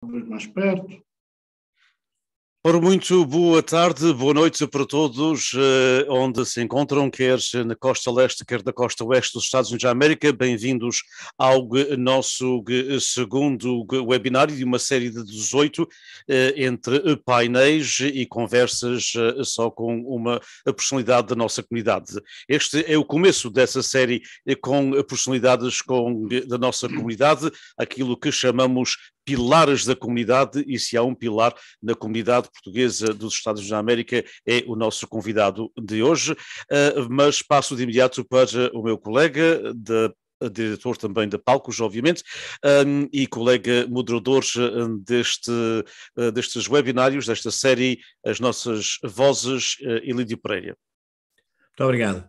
Talvez mais perto. Ora, muito boa tarde, boa noite para todos, onde se encontram, quer na costa leste, quer na costa oeste dos Estados Unidos da América. Bem-vindos ao nosso segundo webinário de uma série de 18 entre painéis e conversas só com uma personalidade da nossa comunidade. Este é o começo dessa série com personalidades da nossa comunidade, aquilo que chamamos pilares da comunidade, e se há um pilar na comunidade portuguesa dos Estados Unidos da América é o nosso convidado de hoje, mas passo de imediato para o meu colega, diretor também da Palcos, obviamente, e colega moderador destes webinários, desta série, As Nossas Vozes, Elídio Pereira. Muito obrigado.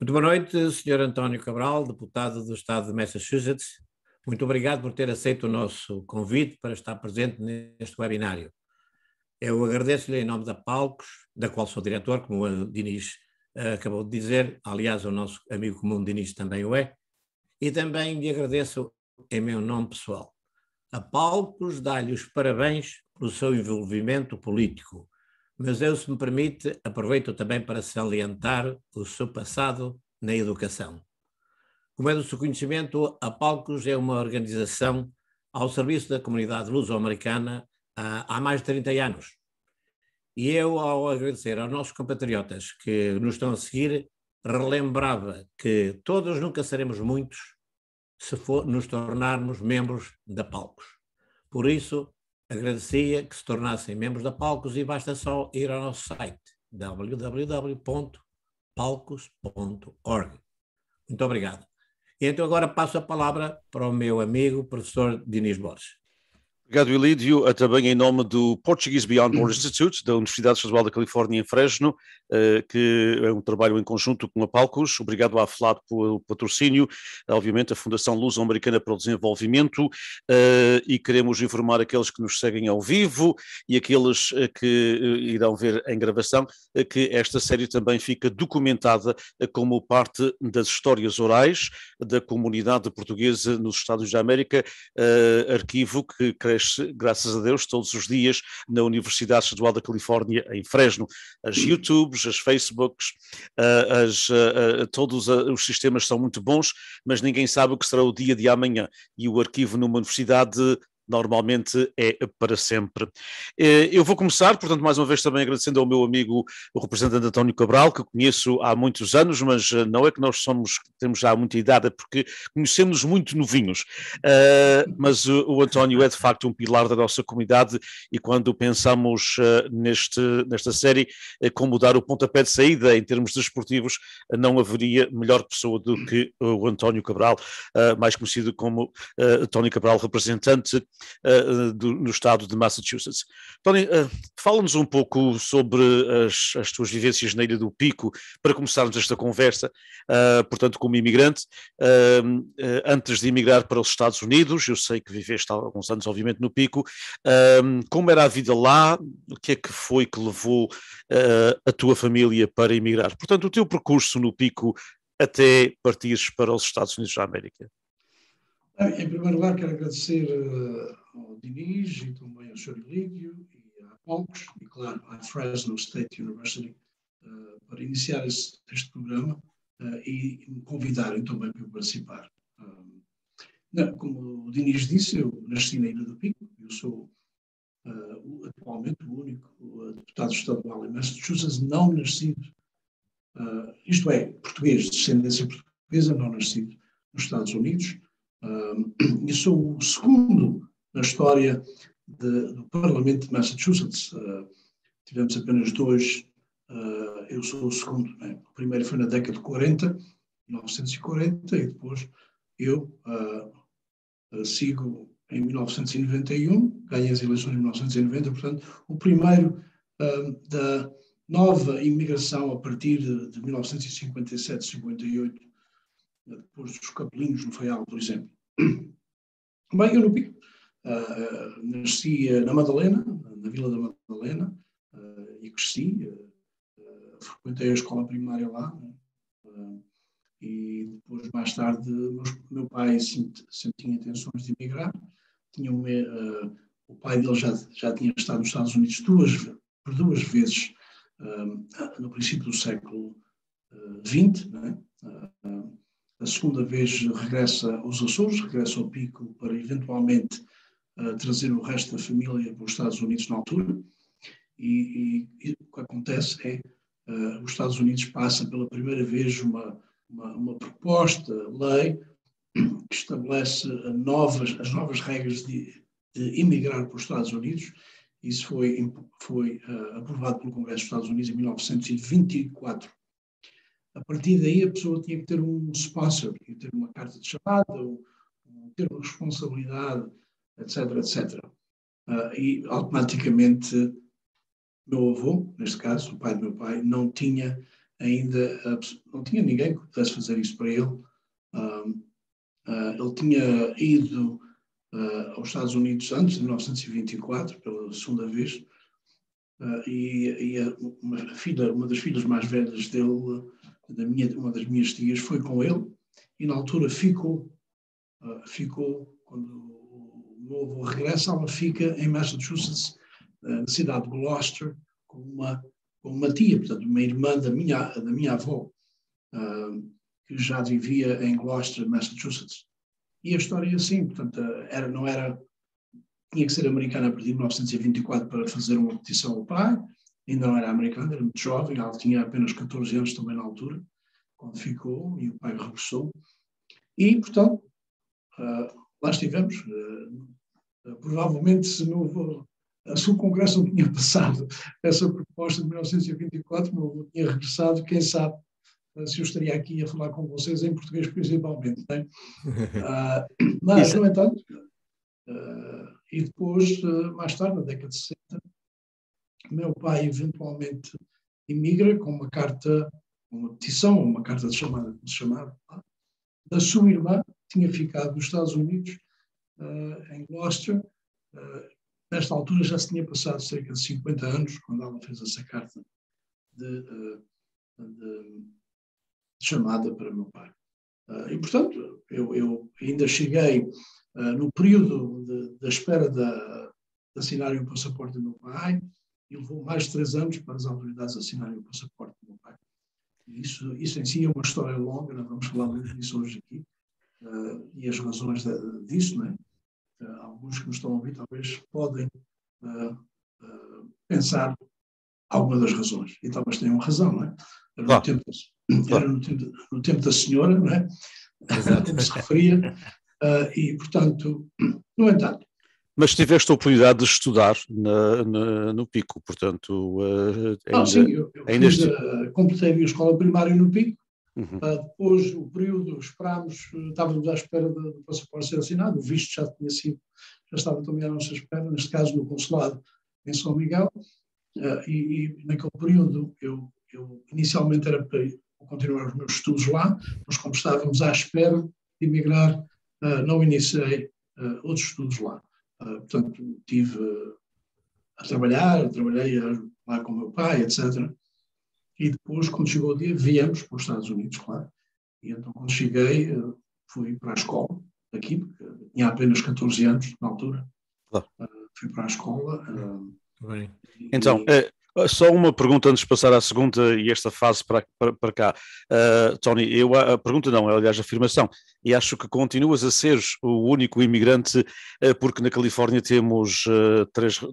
Muito boa noite, Sr. António Cabral, deputado do Estado de Massachusetts. Muito obrigado por ter aceito o nosso convite para estar presente neste webinário. Eu agradeço-lhe em nome da Palcos, da qual sou diretor, como o Dinis acabou de dizer, aliás, o nosso amigo comum Dinis também o é, e também lhe agradeço em meu nome pessoal. A Palcos dá-lhe os parabéns pelo seu envolvimento político, mas eu, se me permite, aproveito também para salientar o seu passado na educação. Como é do seu conhecimento, a Palcos é uma organização ao serviço da comunidade luso-americana há mais de 30 anos. E eu, ao agradecer aos nossos compatriotas que nos estão a seguir, relembrava que todos nunca seremos muitos se nos tornarmos membros da Palcos. Por isso, agradecia que se tornassem membros da Palcos e basta só ir ao nosso site www.palcos.org. Muito obrigado. E então agora passo a palavra para o meu amigo, professor Dinis Borges. Obrigado, Elídio. Também em nome do Portuguese Beyond Borders Institute, da Universidade Estadual da Califórnia em Fresno, que é um trabalho em conjunto com a Palcos. Obrigado à FLAP pelo patrocínio, obviamente a Fundação Luso-Americana para o Desenvolvimento, e queremos informar aqueles que nos seguem ao vivo e aqueles que irão ver em gravação, que esta série também fica documentada como parte das histórias orais da comunidade portuguesa nos Estados Unidos da América, arquivo que cresce, graças a Deus, todos os dias na Universidade Estadual da Califórnia em Fresno. As YouTubes, as Facebooks, todos os sistemas são muito bons, mas ninguém sabe o que será o dia de amanhã, e o arquivo numa universidade normalmente é para sempre. Eu vou começar, portanto, mais uma vez também agradecendo ao meu amigo, o representante António Cabral, que conheço há muitos anos, mas não é que nós temos já muita idade, é porque conhecemos muito novinhos, mas o António é de facto um pilar da nossa comunidade, e quando pensamos nesta série como dar o pontapé de saída em termos desportivos, não haveria melhor pessoa do que o António Cabral, mais conhecido como António Cabral, representante no estado de Massachusetts. Tony, fala-nos um pouco sobre as tuas vivências na Ilha do Pico, para começarmos esta conversa, portanto, como imigrante, antes de emigrar para os Estados Unidos. Eu sei que viveste há alguns anos, obviamente, no Pico. Como era a vida lá? O que é que foi que levou a tua família para emigrar? Portanto, o teu percurso no Pico até partires para os Estados Unidos da América. Em primeiro lugar, quero agradecer ao Dinis e também ao Sr. Elídio e à Palcos e, claro, à Fresno State University para iniciar este programa e me convidarem também para participar. Como o Dinis disse, eu nasci na Ilha do Pico. Eu sou atualmente o único deputado estadual em Massachusetts não nascido, isto é, português, de descendência portuguesa, não nascido nos Estados Unidos. E sou o segundo na história do Parlamento de Massachusetts. Tivemos apenas dois, eu sou o segundo, né? O primeiro foi na década de 40, 1940, e depois eu sigo em 1991, ganhei as eleições em 1990, portanto, o primeiro da nova imigração a partir de 1957, 58, depois dos Capelinhos no Faial, por exemplo. Bem, eu no Pico nasci na Madalena, na Vila da Madalena, e cresci, frequentei a escola primária lá, e depois, mais tarde, meu pai sempre tinha intenções de emigrar. Tinha O pai dele já tinha estado nos Estados Unidos por duas vezes no princípio do século XX, não é? A segunda vez regressa aos Açores, regressa ao Pico para eventualmente trazer o resto da família para os Estados Unidos na altura. E o que acontece é os Estados Unidos passa pela primeira vez uma proposta, lei, que estabelece as novas regras de imigrar para os Estados Unidos. Isso foi aprovado pelo Congresso dos Estados Unidos em 1924. A partir daí, a pessoa tinha que ter um sponsor, tinha que ter uma carta de chamada, um termo de responsabilidade, etc., etc. E automaticamente, meu avô, neste caso, o pai do meu pai, não tinha ninguém que pudesse fazer isso para ele. Ele tinha ido aos Estados Unidos antes de 1924, pela segunda vez, e uma das filhas mais velhas dele, uma das minhas tias, foi com ele, e na altura ficou quando o meu avô regressa, ela fica em Massachusetts, na cidade de Gloucester, com uma tia, portanto, uma irmã da minha avó, que já vivia em Gloucester, Massachusetts. E a história é assim, portanto, tinha que ser americana a partir de 1924 para fazer uma petição ao pai, ainda não era americana, era muito jovem, ela tinha apenas 14 anos também na altura, quando ficou, e o pai regressou. E, portanto, lá estivemos. Provavelmente, se o Congresso não tinha passado essa proposta de 1924, meu avô tinha regressado, quem sabe se eu estaria aqui a falar com vocês em português principalmente. Né? Mas, no entanto, e depois, mais tarde, na década de 60, meu pai eventualmente imigra com uma petição, uma carta de chamada, como se chamava, da sua irmã, que tinha ficado nos Estados Unidos, em Gloucester. Nesta altura já se tinha passado cerca de 50 anos, quando ela fez essa carta de chamada para meu pai. E, portanto, eu ainda cheguei no período da espera de assinarem o passaporte do meu pai, e levou mais de 3 anos para as autoridades assinarem o passaporte do meu pai. E isso em si é uma história longa, não vamos falar muito disso hoje aqui, e as razões disso, não é? Alguns que nos estão a ouvir talvez podem pensar alguma das razões, e talvez tenham razão, não é? Era no tempo da senhora, não é? Exato. Como se referia, e portanto, no entanto. Mas tiveste a oportunidade de estudar no Pico, portanto... sim, eu completei a escola primária no Pico. Uhum. Depois, o período, estávamos à espera do passaporte ser assinado, o visto já estava também à nossa espera, neste caso no consulado em São Miguel, e naquele período eu inicialmente era para continuar os meus estudos lá, mas como estávamos à espera de emigrar, não iniciei outros estudos lá. Portanto, estive trabalhei lá com o meu pai, etc. E depois, quando chegou o dia, viemos para os Estados Unidos, claro. E então, quando cheguei, fui para a escola, aqui, porque tinha apenas 14 anos na altura. Claro. Fui para a escola. Bem. Então, só uma pergunta antes de passar à segunda e esta fase para cá. Tony, a pergunta não, é aliás a afirmação. E acho que continuas a ser o único imigrante, porque na Califórnia temos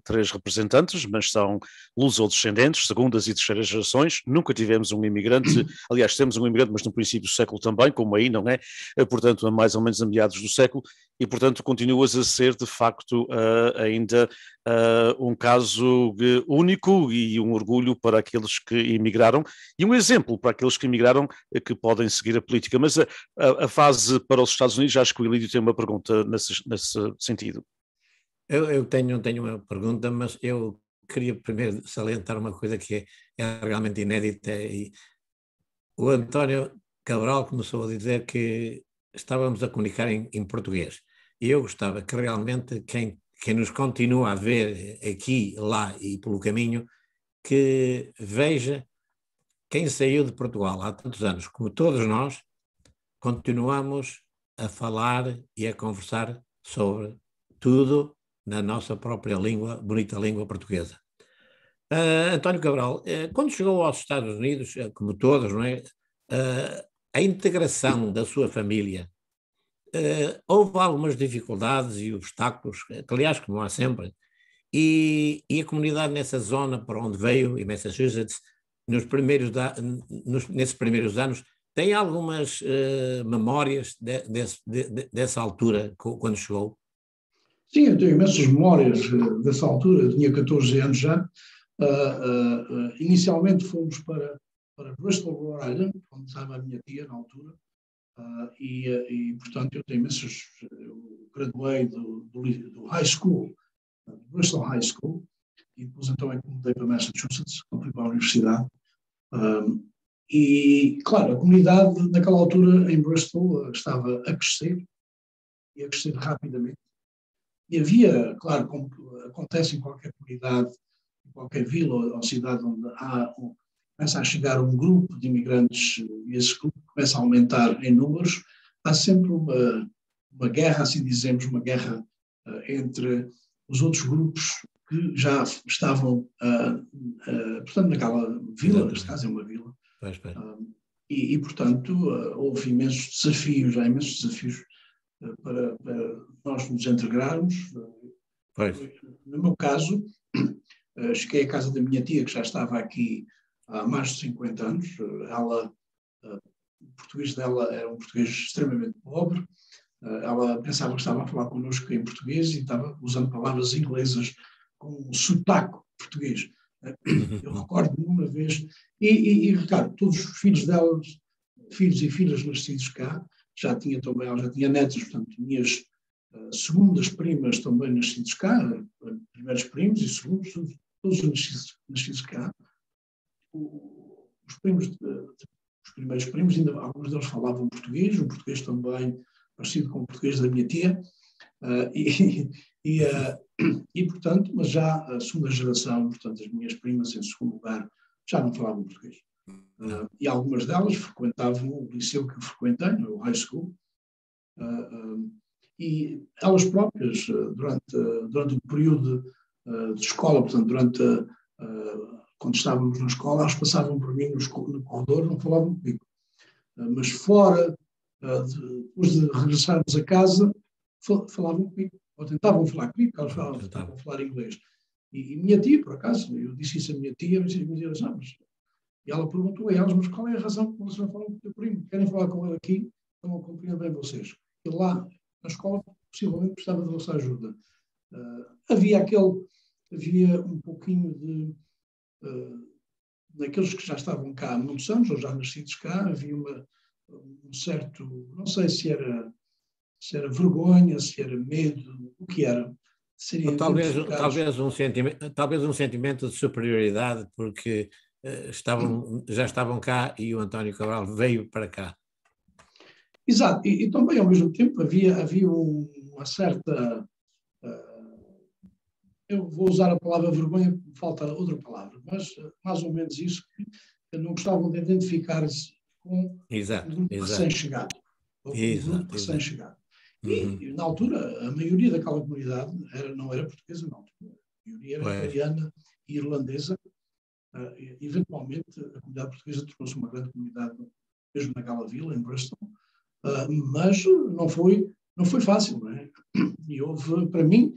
três representantes, mas são luso-descendentes, segundas e terceiras gerações. Nunca tivemos um imigrante, aliás, temos um imigrante, mas no princípio do século também, como aí, não é? Portanto, a mais ou menos a meados do século, e portanto continuas a ser, de facto, ainda um caso único e um orgulho para aqueles que emigraram e um exemplo para aqueles que emigraram que podem seguir a política. Mas a fase para os Estados Unidos, acho que o Elídio tem uma pergunta nesse sentido. Eu tenho uma pergunta, mas eu queria primeiro salientar uma coisa que é realmente inédita. E o António Cabral começou a dizer que estávamos a comunicar em português. E eu gostava que realmente quem nos continua a ver aqui, lá e pelo caminho, que veja quem saiu de Portugal há tantos anos, como todos nós, continuamos a falar e a conversar sobre tudo na nossa própria língua, bonita língua portuguesa. António Cabral, quando chegou aos Estados Unidos, como todos, não é? A integração da sua família, houve algumas dificuldades e obstáculos, que aliás, como há sempre, e a comunidade nessa zona para onde veio, em Massachusetts, nesses primeiros anos, tem algumas memórias dessa altura, quando chegou? Sim, eu tenho imensas memórias dessa altura, eu tinha 14 anos já. Inicialmente fomos para Bristol, Rhode Island, onde estava a minha tia na altura, portanto eu tenho imensas, eu graduei do high school, do Bristol High School, e depois então é que mudei para Massachusetts, fui para a universidade. E, claro, a comunidade naquela altura em Bristol estava a crescer, e a crescer rapidamente. E havia, claro, como acontece em qualquer comunidade, em qualquer vila ou cidade onde começa a chegar um grupo de imigrantes e esse grupo começa a aumentar em números, há sempre uma guerra, assim dizemos, uma guerra entre os outros grupos que já estavam, portanto, naquela vila, neste caso é uma vila. Portanto, houve imensos desafios, há imensos desafios para nós nos integrarmos. No meu caso, cheguei à casa da minha tia, que já estava aqui há mais de 50 anos. O português dela era um português extremamente pobre. Ela pensava que estava a falar connosco em português e estava usando palavras inglesas com um sotaque português. Eu recordo-me uma vez, Ricardo, todos os filhos delas, filhos e filhas nascidos cá, ela já tinha netos, portanto, minhas segundas primas também nascidos cá, primeiros primos e segundos, todos nascidos cá. Os primeiros primos, ainda alguns deles falavam português, o português também parecido com o português da minha tia, portanto, mas já a segunda geração, portanto, as minhas primas em segundo lugar, já não falavam português. E algumas delas frequentavam o liceu que eu frequentei, o high school, e elas próprias, durante o período de escola, portanto, quando estávamos na escola, elas passavam por mim no corredor, não falavam comigo. Mas fora, depois de regressarmos a casa, falavam comigo, ou tentavam falar comigo, porque elas tentavam falar inglês. E minha tia, por acaso, eu disse isso à minha tia, e ela perguntou a elas, mas qual é a razão que vocês não falam com o teu primo? Querem falar com ele aqui? Eu não compreendo bem vocês. E lá, na escola, possivelmente precisava da vossa ajuda. Havia um pouquinho de... naqueles que já estavam cá há muitos anos, ou já nascidos cá, havia um certo... Não sei se era vergonha, se era medo, o que era. Talvez um sentimento de superioridade, porque já estavam cá e o António Cabral veio para cá. Exato, e também ao mesmo tempo havia uma certa, eu vou usar a palavra vergonha, falta outra palavra, mas mais ou menos isso, que não gostavam de identificar-se com um grupo recém-chegado. E na altura, a maioria daquela comunidade não era portuguesa, não. A maioria era italiana e irlandesa. Eventualmente, a comunidade portuguesa tornou-se uma grande comunidade, mesmo naquela vila, em Bristol, mas não foi fácil, não é? E houve, para mim,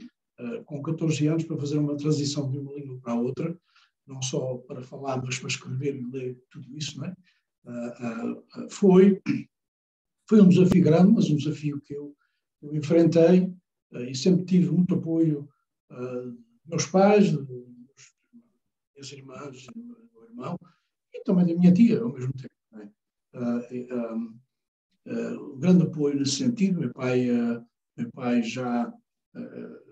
com 14 anos, para fazer uma transição de uma língua para a outra, não só para falar, mas para escrever e ler tudo isso, não é? Foi um desafio grande, mas um desafio que eu enfrentei e sempre tive muito apoio dos meus pais, das minhas irmãs, do meu irmão e também da minha tia, ao mesmo tempo. Não é? Um grande apoio nesse sentido. Meu pai já,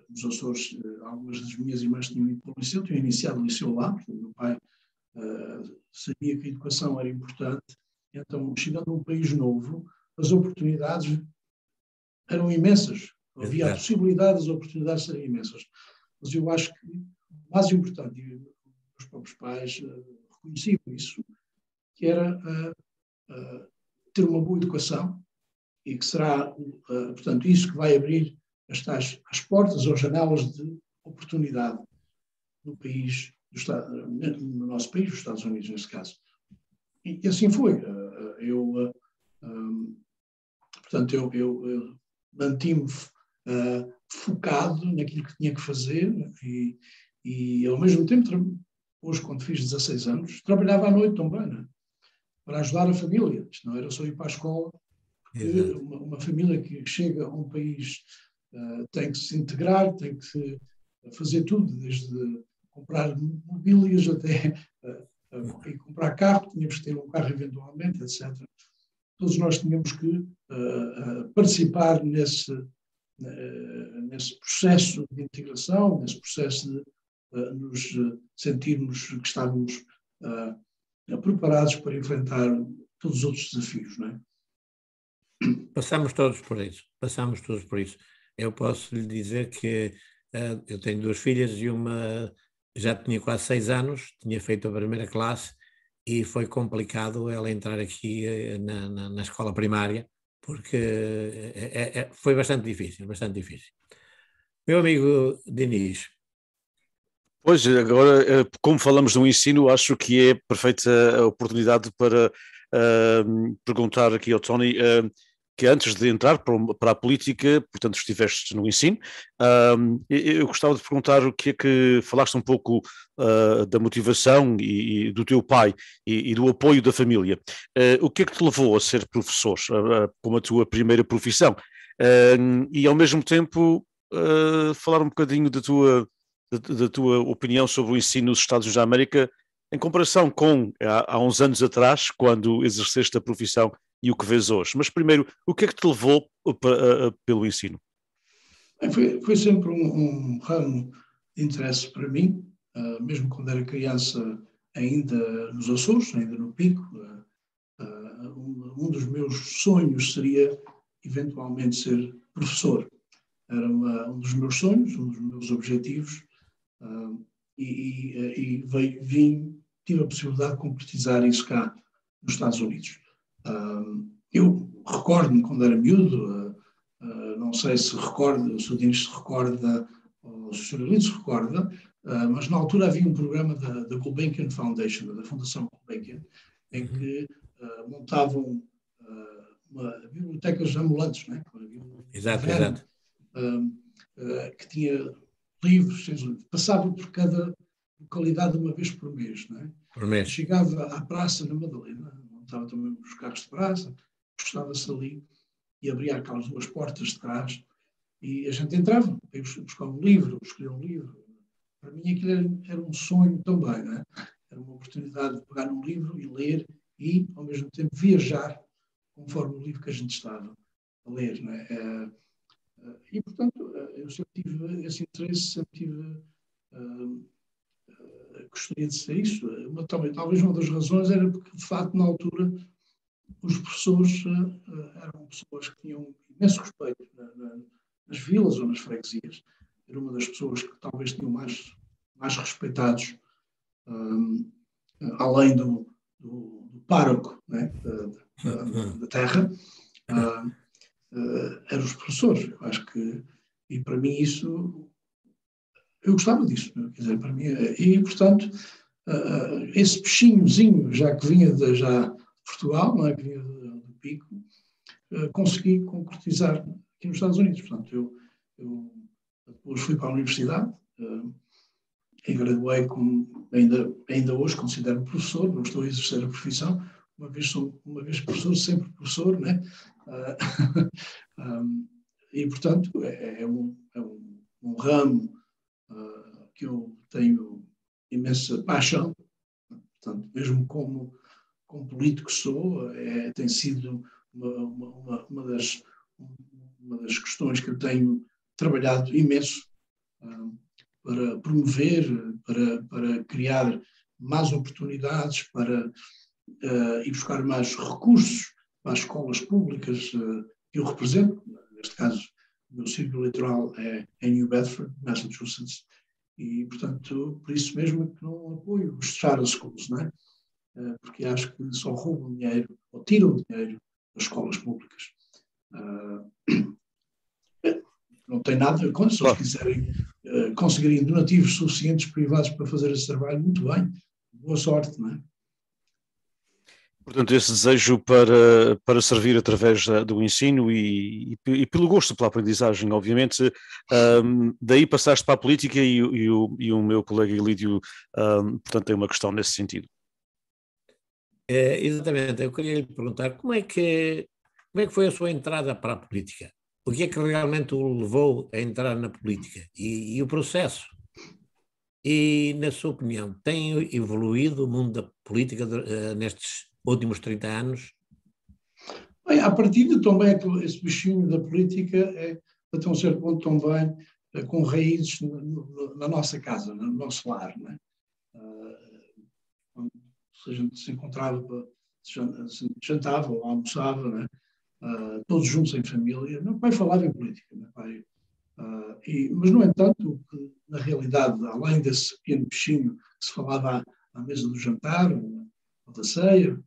nos Açores, algumas das minhas irmãs tinham ido para o liceu, tinham iniciado o liceu lá, porque meu pai sabia que a educação era importante, então, chegando a um país novo, as oportunidades eram imensas. Havia a possibilidade das oportunidades serem imensas. Mas eu acho que o mais importante, e os próprios pais reconheciam isso, que era ter uma boa educação e que será, portanto, isso que vai abrir às portas ou janelas de oportunidade no país, no nosso país, os Estados Unidos, nesse caso. E assim foi. Portanto, eu mantive-me focado naquilo que tinha que fazer e ao mesmo tempo, hoje, quando fiz 16 anos, trabalhava à noite também, né? Para ajudar a família. Isto não era só ir para a escola, porque uma família que chega a um país tem que se integrar, tem que fazer tudo, desde comprar mobílias até e comprar carro, tínhamos que ter um carro eventualmente, etc. Todos nós tínhamos que participar nesse processo de integração, nesse processo de nos sentirmos que estávamos preparados para enfrentar todos os outros desafios, não é? Passamos todos por isso. Eu posso lhe dizer que eu tenho 2 filhas e uma já tinha quase 6 anos, tinha feito a primeira classe e foi complicado ela entrar aqui na escola primária, porque foi bastante difícil. Meu amigo Diniz. Pois, agora, como falamos do ensino, acho que é perfeita a oportunidade para perguntar aqui ao Tony, que antes de entrar para a política, portanto, estiveste no ensino. Eu gostava de perguntar o que é que falaste um pouco da motivação e do teu pai e do apoio da família. O que é que te levou a ser professor, como a tua primeira profissão? E, ao mesmo tempo, falar um bocadinho da tua opinião sobre o ensino nos Estados Unidos da América em comparação com há uns anos atrás, quando exerceste a profissão e o que vês hoje. Mas primeiro, o que é que te levou pelo ensino? Foi sempre um ramo de interesse para mim, mesmo quando era criança, ainda nos Açores, ainda no Pico. Um dos meus sonhos seria eventualmente ser professor. Era um dos meus sonhos, um dos meus objetivos, tive a possibilidade de concretizar isso cá nos Estados Unidos. Eu recordo-me quando era miúdo, não sei se recorda, se o Diniz se recorda, ou se o Sr. Elito se recorda, mas na altura havia um programa da Gulbenkian Foundation, da Fundação Gulbenkian, em que montavam bibliotecas ambulantes, não é? Exato. Que tinha livros, passava por cada localidade uma vez por mês, não é? Por mês. Chegava à praça na Madalena, montava também os carros de praça, postava-se ali e abria aquelas 2 portas de trás e a gente entrava, buscar um livro, escolher um livro. Para mim aquilo era um sonho também, não é? Era uma oportunidade de pegar um livro e ler e, ao mesmo tempo, viajar conforme o livro que a gente estava a ler, não é? E, portanto, eu sempre tive esse interesse, sempre tive gostaria de ser isso. Talvez uma das razões era porque, de facto, na altura, os professores eram pessoas que tinham imenso respeito nas vilas ou nas freguesias. Era uma das pessoas que talvez tinham mais respeitados, além do pároco, né, da terra, eram os professores. Eu acho que, e para mim isso, eu gostava disso, quer dizer, para mim, e portanto, esse peixinhozinho, já que vinha de Portugal, não é, que vinha do Pico, consegui concretizar aqui nos Estados Unidos. Portanto, eu depois fui para a universidade e graduei como, ainda hoje considero professor, não estou a exercer a profissão, uma vez professor, sempre professor, né? E, portanto, é um ramo que eu tenho imensa paixão, portanto, mesmo como político sou, tem sido uma das questões que eu tenho trabalhado imenso para promover, para criar mais oportunidades, para ir buscar mais recursos para as escolas públicas que eu represento. Neste caso, o meu círculo eleitoral é em New Bedford, Massachusetts, e, portanto, por isso mesmo que não apoio os charter schools, não é? Porque acho que só roubam dinheiro, ou tiram dinheiro das escolas públicas. não tenho nada contra, se eles quiserem conseguirem donativos suficientes privados para fazer esse trabalho, muito bem, boa sorte, não é? Portanto, esse desejo para servir através do ensino e pelo gosto pela aprendizagem, obviamente, daí passaste para a política e o meu colega Ilídio, portanto, tem uma questão nesse sentido. Exatamente, eu queria lhe perguntar como é que foi a sua entrada para a política? O que é que realmente o levou a entrar na política? E o processo? E, na sua opinião, tem evoluído o mundo da política nestes últimos 30 anos? Bem, à partida também esse bichinho da política é, até um certo ponto, também com raízes na nossa casa, no nosso lar, não é? Se a gente se encontrava, se jantava ou almoçava, não é? Todos juntos em família, meu pai falava em política, meu pai, mas, no entanto, que, na realidade, além desse pequeno bichinho que se falava à mesa do jantar ou da ceia,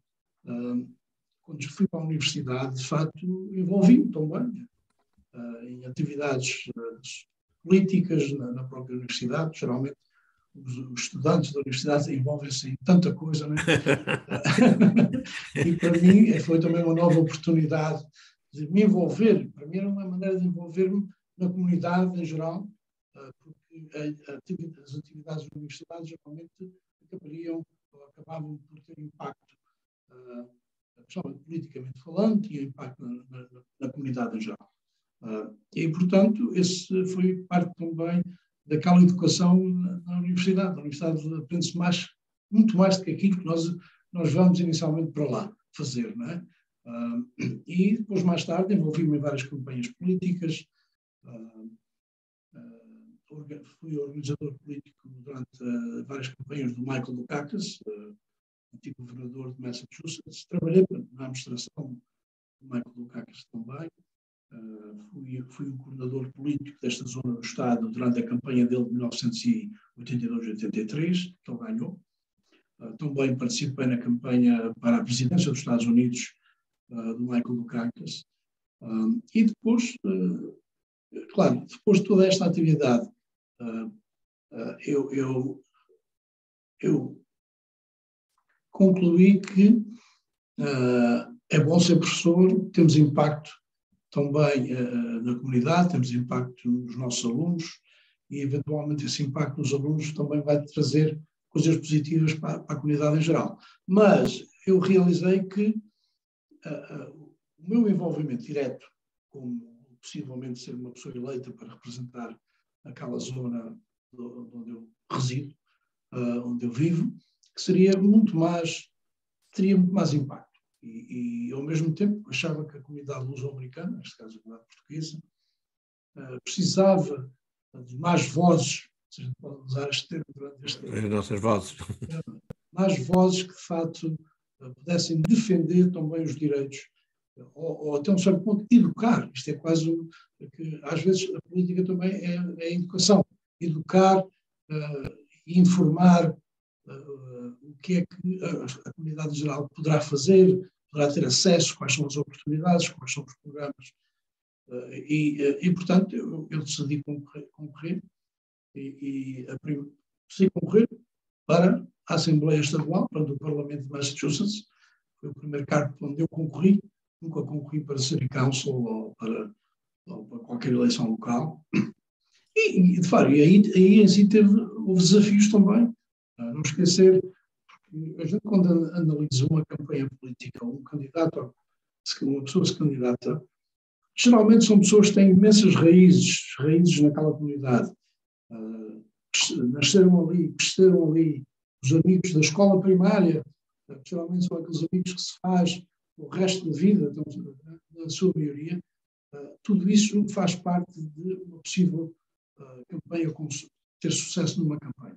quando fui para a universidade, de facto, envolvi-me também em atividades políticas na própria universidade. Geralmente, os estudantes da universidade envolvem-se em tanta coisa, não é? E para mim foi também uma nova oportunidade de me envolver. Para mim era uma maneira de envolver-me na comunidade em geral, porque as atividades da universidade geralmente acabavam por ter impacto, principalmente politicamente falando, tinha impacto na comunidade em geral. E, portanto, esse foi parte também daquela educação na universidade. Na universidade aprende-se muito mais do que aquilo que nós vamos inicialmente para lá fazer, não é? E depois, mais tarde, envolvi-me em várias campanhas políticas, fui organizador político durante várias campanhas do Michael Dukakis, antigo governador de Massachusetts. Trabalhei na administração do Michael Dukakis também. Fui o coordenador político desta zona do Estado durante a campanha dele de 1982-83, que ele ganhou. Também participei na campanha para a presidência dos Estados Unidos do Michael Dukakis. E depois, claro, depois de toda esta atividade, eu concluí que é bom ser professor, temos impacto também na comunidade, temos impacto nos nossos alunos e, eventualmente, esse impacto nos alunos também vai trazer coisas positivas para a comunidade em geral. Mas eu realizei que o meu envolvimento direto, como possivelmente ser uma pessoa eleita para representar aquela zona onde eu resido, onde eu vivo, que teria muito mais impacto. E, ao mesmo tempo, achava que a comunidade luso-americana, neste caso a comunidade portuguesa, precisava de mais vozes, se a gente pode usar este termo durante este tempo. As nossas vozes. Mais vozes que, de facto, pudessem defender também os direitos, ou até um certo ponto, educar. Isto é quase que, às vezes, a política também é a educação. Educar e informar o que é que a comunidade em geral poderá fazer, poderá ter acesso, quais são as oportunidades, quais são os programas. E portanto, eu decidi concorrer e decidi concorrer para a Assembleia Estadual, para o Parlamento de Massachusetts. Foi o primeiro cargo onde eu concorri. Nunca concorri para City Council ou para qualquer eleição local. E de fato, aí em si houve desafios também. Não esquecer, porque a gente, quando analisa uma campanha política, um candidato, uma pessoa se candidata, geralmente são pessoas que têm imensas raízes naquela comunidade. Nasceram ali, cresceram ali, os amigos da escola primária, geralmente são aqueles amigos que se faz o resto da vida, então, na sua maioria. Tudo isso faz parte de uma possível campanha, como ter sucesso numa campanha.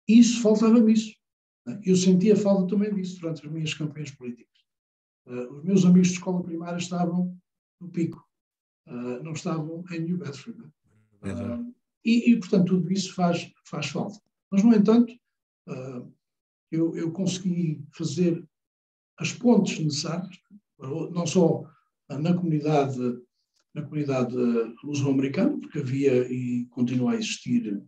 Isso, faltava-me isso. Eu sentia falta também disso durante as minhas campanhas políticas. Os meus amigos de escola primária estavam no Pico, não estavam em New Bedford. E, portanto, tudo isso faz falta. Mas, no entanto, eu consegui fazer as pontes necessárias, não só na comunidade na comunidade luso-americana, porque havia e continua a existir,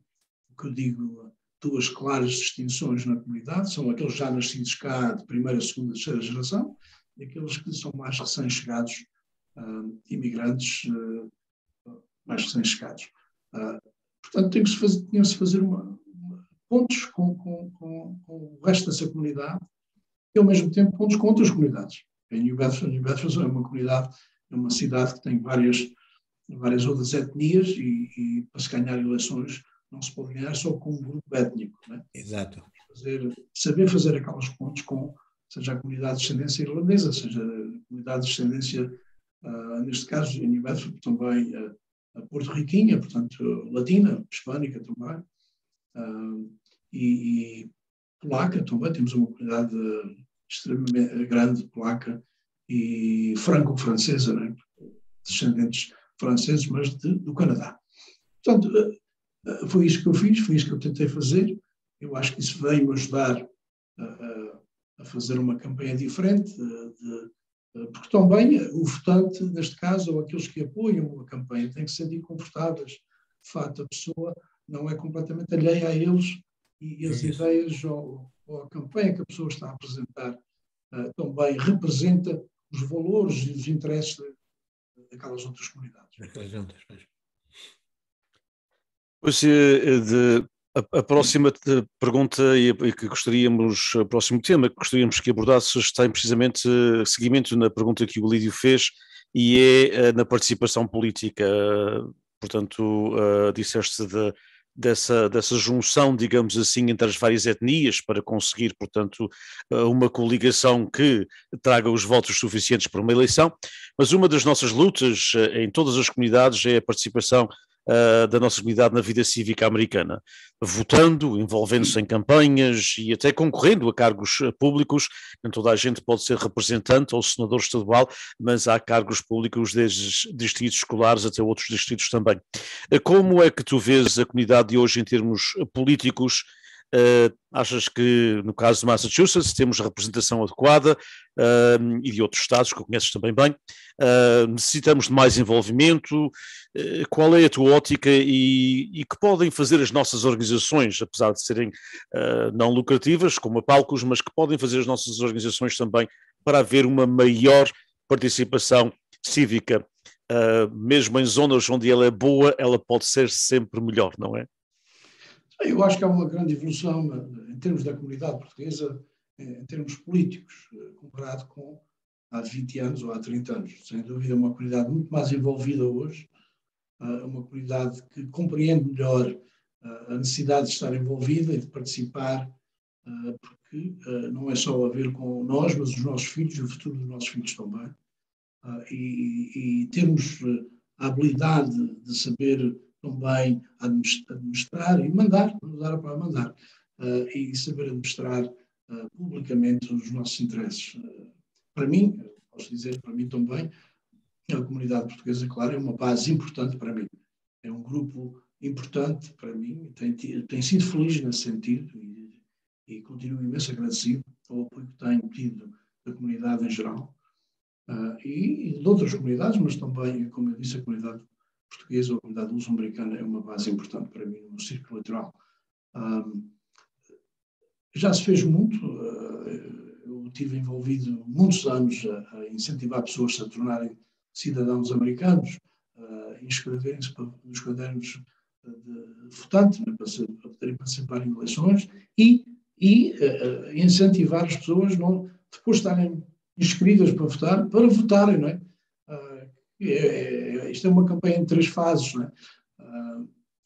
o que eu digo, duas claras distinções na comunidade, são aqueles já nascidos cá de primeira, segunda, terceira geração, e aqueles que são mais recém-chegados, imigrantes mais recém-chegados. Portanto, tinham-se fazer pontos com o resto dessa comunidade e, ao mesmo tempo, pontos com outras comunidades. Em New Bedford é uma comunidade, é uma cidade que tem várias outras etnias e para se ganhar eleições não se pode ganhar só com um grupo étnico. Não é? Exato. Saber fazer aquelas pontes com, seja a comunidade de descendência irlandesa, seja a comunidade de descendência, neste caso, em New Bedford, também a porto-riquinha, portanto, latina, hispânica também, e polaca também, temos uma comunidade extremamente grande, polaca, e franco-francesa, né? Descendentes franceses, mas do Canadá. Portanto, foi isso que eu fiz, foi isso que eu tentei fazer. Eu acho que isso veio ajudar a fazer uma campanha diferente, porque também o votante, neste caso, ou aqueles que apoiam a campanha, têm que se sentir confortáveis. De facto, a pessoa não é completamente alheia a eles e as ideias ou a campanha que a pessoa está a apresentar também representa os valores e os interesses daquelas outras comunidades. Pois, a próxima pergunta e que gostaríamos, o próximo tema que gostaríamos que abordasses tem precisamente seguimento na pergunta que o Lídio fez e é na participação política. Portanto, disseste dessa junção, digamos assim, entre as várias etnias para conseguir, portanto, uma coligação que traga os votos suficientes para uma eleição, mas uma das nossas lutas em todas as comunidades é a participação da nossa comunidade na vida cívica americana, votando, envolvendo-se em campanhas e até concorrendo a cargos públicos. Nem toda a gente pode ser representante ou senador estadual, mas há cargos públicos desde distritos escolares até outros distritos também. Como é que tu vês a comunidade de hoje em termos políticos? Achas que, no caso de Massachusetts, temos representação adequada e de outros estados que conheces também bem? Necessitamos de mais envolvimento? Qual é a tua ótica e que podem fazer as nossas organizações, apesar de serem não lucrativas, como a Palcos, mas que podem fazer as nossas organizações também para haver uma maior participação cívica? Mesmo em zonas onde ela é boa, ela pode ser sempre melhor, não é? Eu acho que há uma grande evolução em termos da comunidade portuguesa, em termos políticos, comparado com há 20 anos ou há 30 anos. Sem dúvida, uma comunidade muito mais envolvida hoje, uma comunidade que compreende melhor a necessidade de estar envolvida e de participar, porque não é só a ver com nós, mas os nossos filhos e o futuro dos nossos filhos também. E termos a habilidade de saber também administrar e mandar e saber administrar publicamente os nossos interesses. Para mim, posso dizer, para mim também, a comunidade portuguesa, claro, é uma base importante para mim. É um grupo importante para mim, tenho sido feliz nesse sentido e continuo imenso agradecido ao apoio que tenho tido da comunidade em geral e de outras comunidades, mas também, como eu disse, a comunidade portuguesa ou a comunidade luso-americana é uma base importante para mim no círculo eleitoral. Já se fez muito, eu estive envolvido muitos anos a incentivar pessoas a se tornarem cidadãos americanos, inscreverem-se nos cadernos de votante, né, para poderem participar em eleições e incentivar as pessoas, não, depois de estarem inscritas para votar, para votarem, não é? Isto é uma campanha em 3 fases, não é?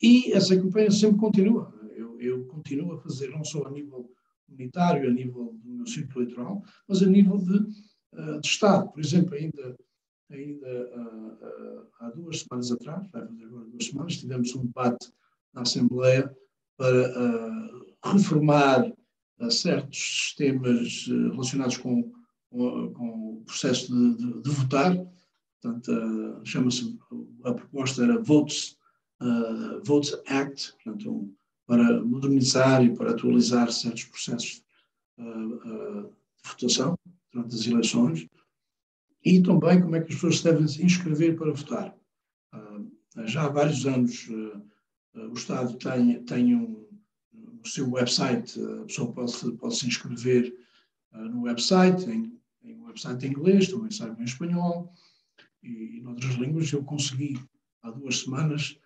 E essa campanha sempre continua. Eu continuo a fazer, não só a nível comunitário, a nível do meu círculo eleitoral, mas a nível de Estado. Por exemplo, ainda há 2 semanas atrás, vai fazer agora 2 semanas, tivemos um debate na Assembleia para reformar certos sistemas relacionados com o processo de votar. Portanto, chama-se, a proposta era Votes Act, portanto, para modernizar e para atualizar certos processos de votação durante as eleições, e também como é que as pessoas se devem inscrever para votar. Já há vários anos o Estado tem no seu website, a pessoa pode se inscrever no website, tem um website em inglês, também sai em espanhol e em outras línguas. Eu consegui há 2 semanas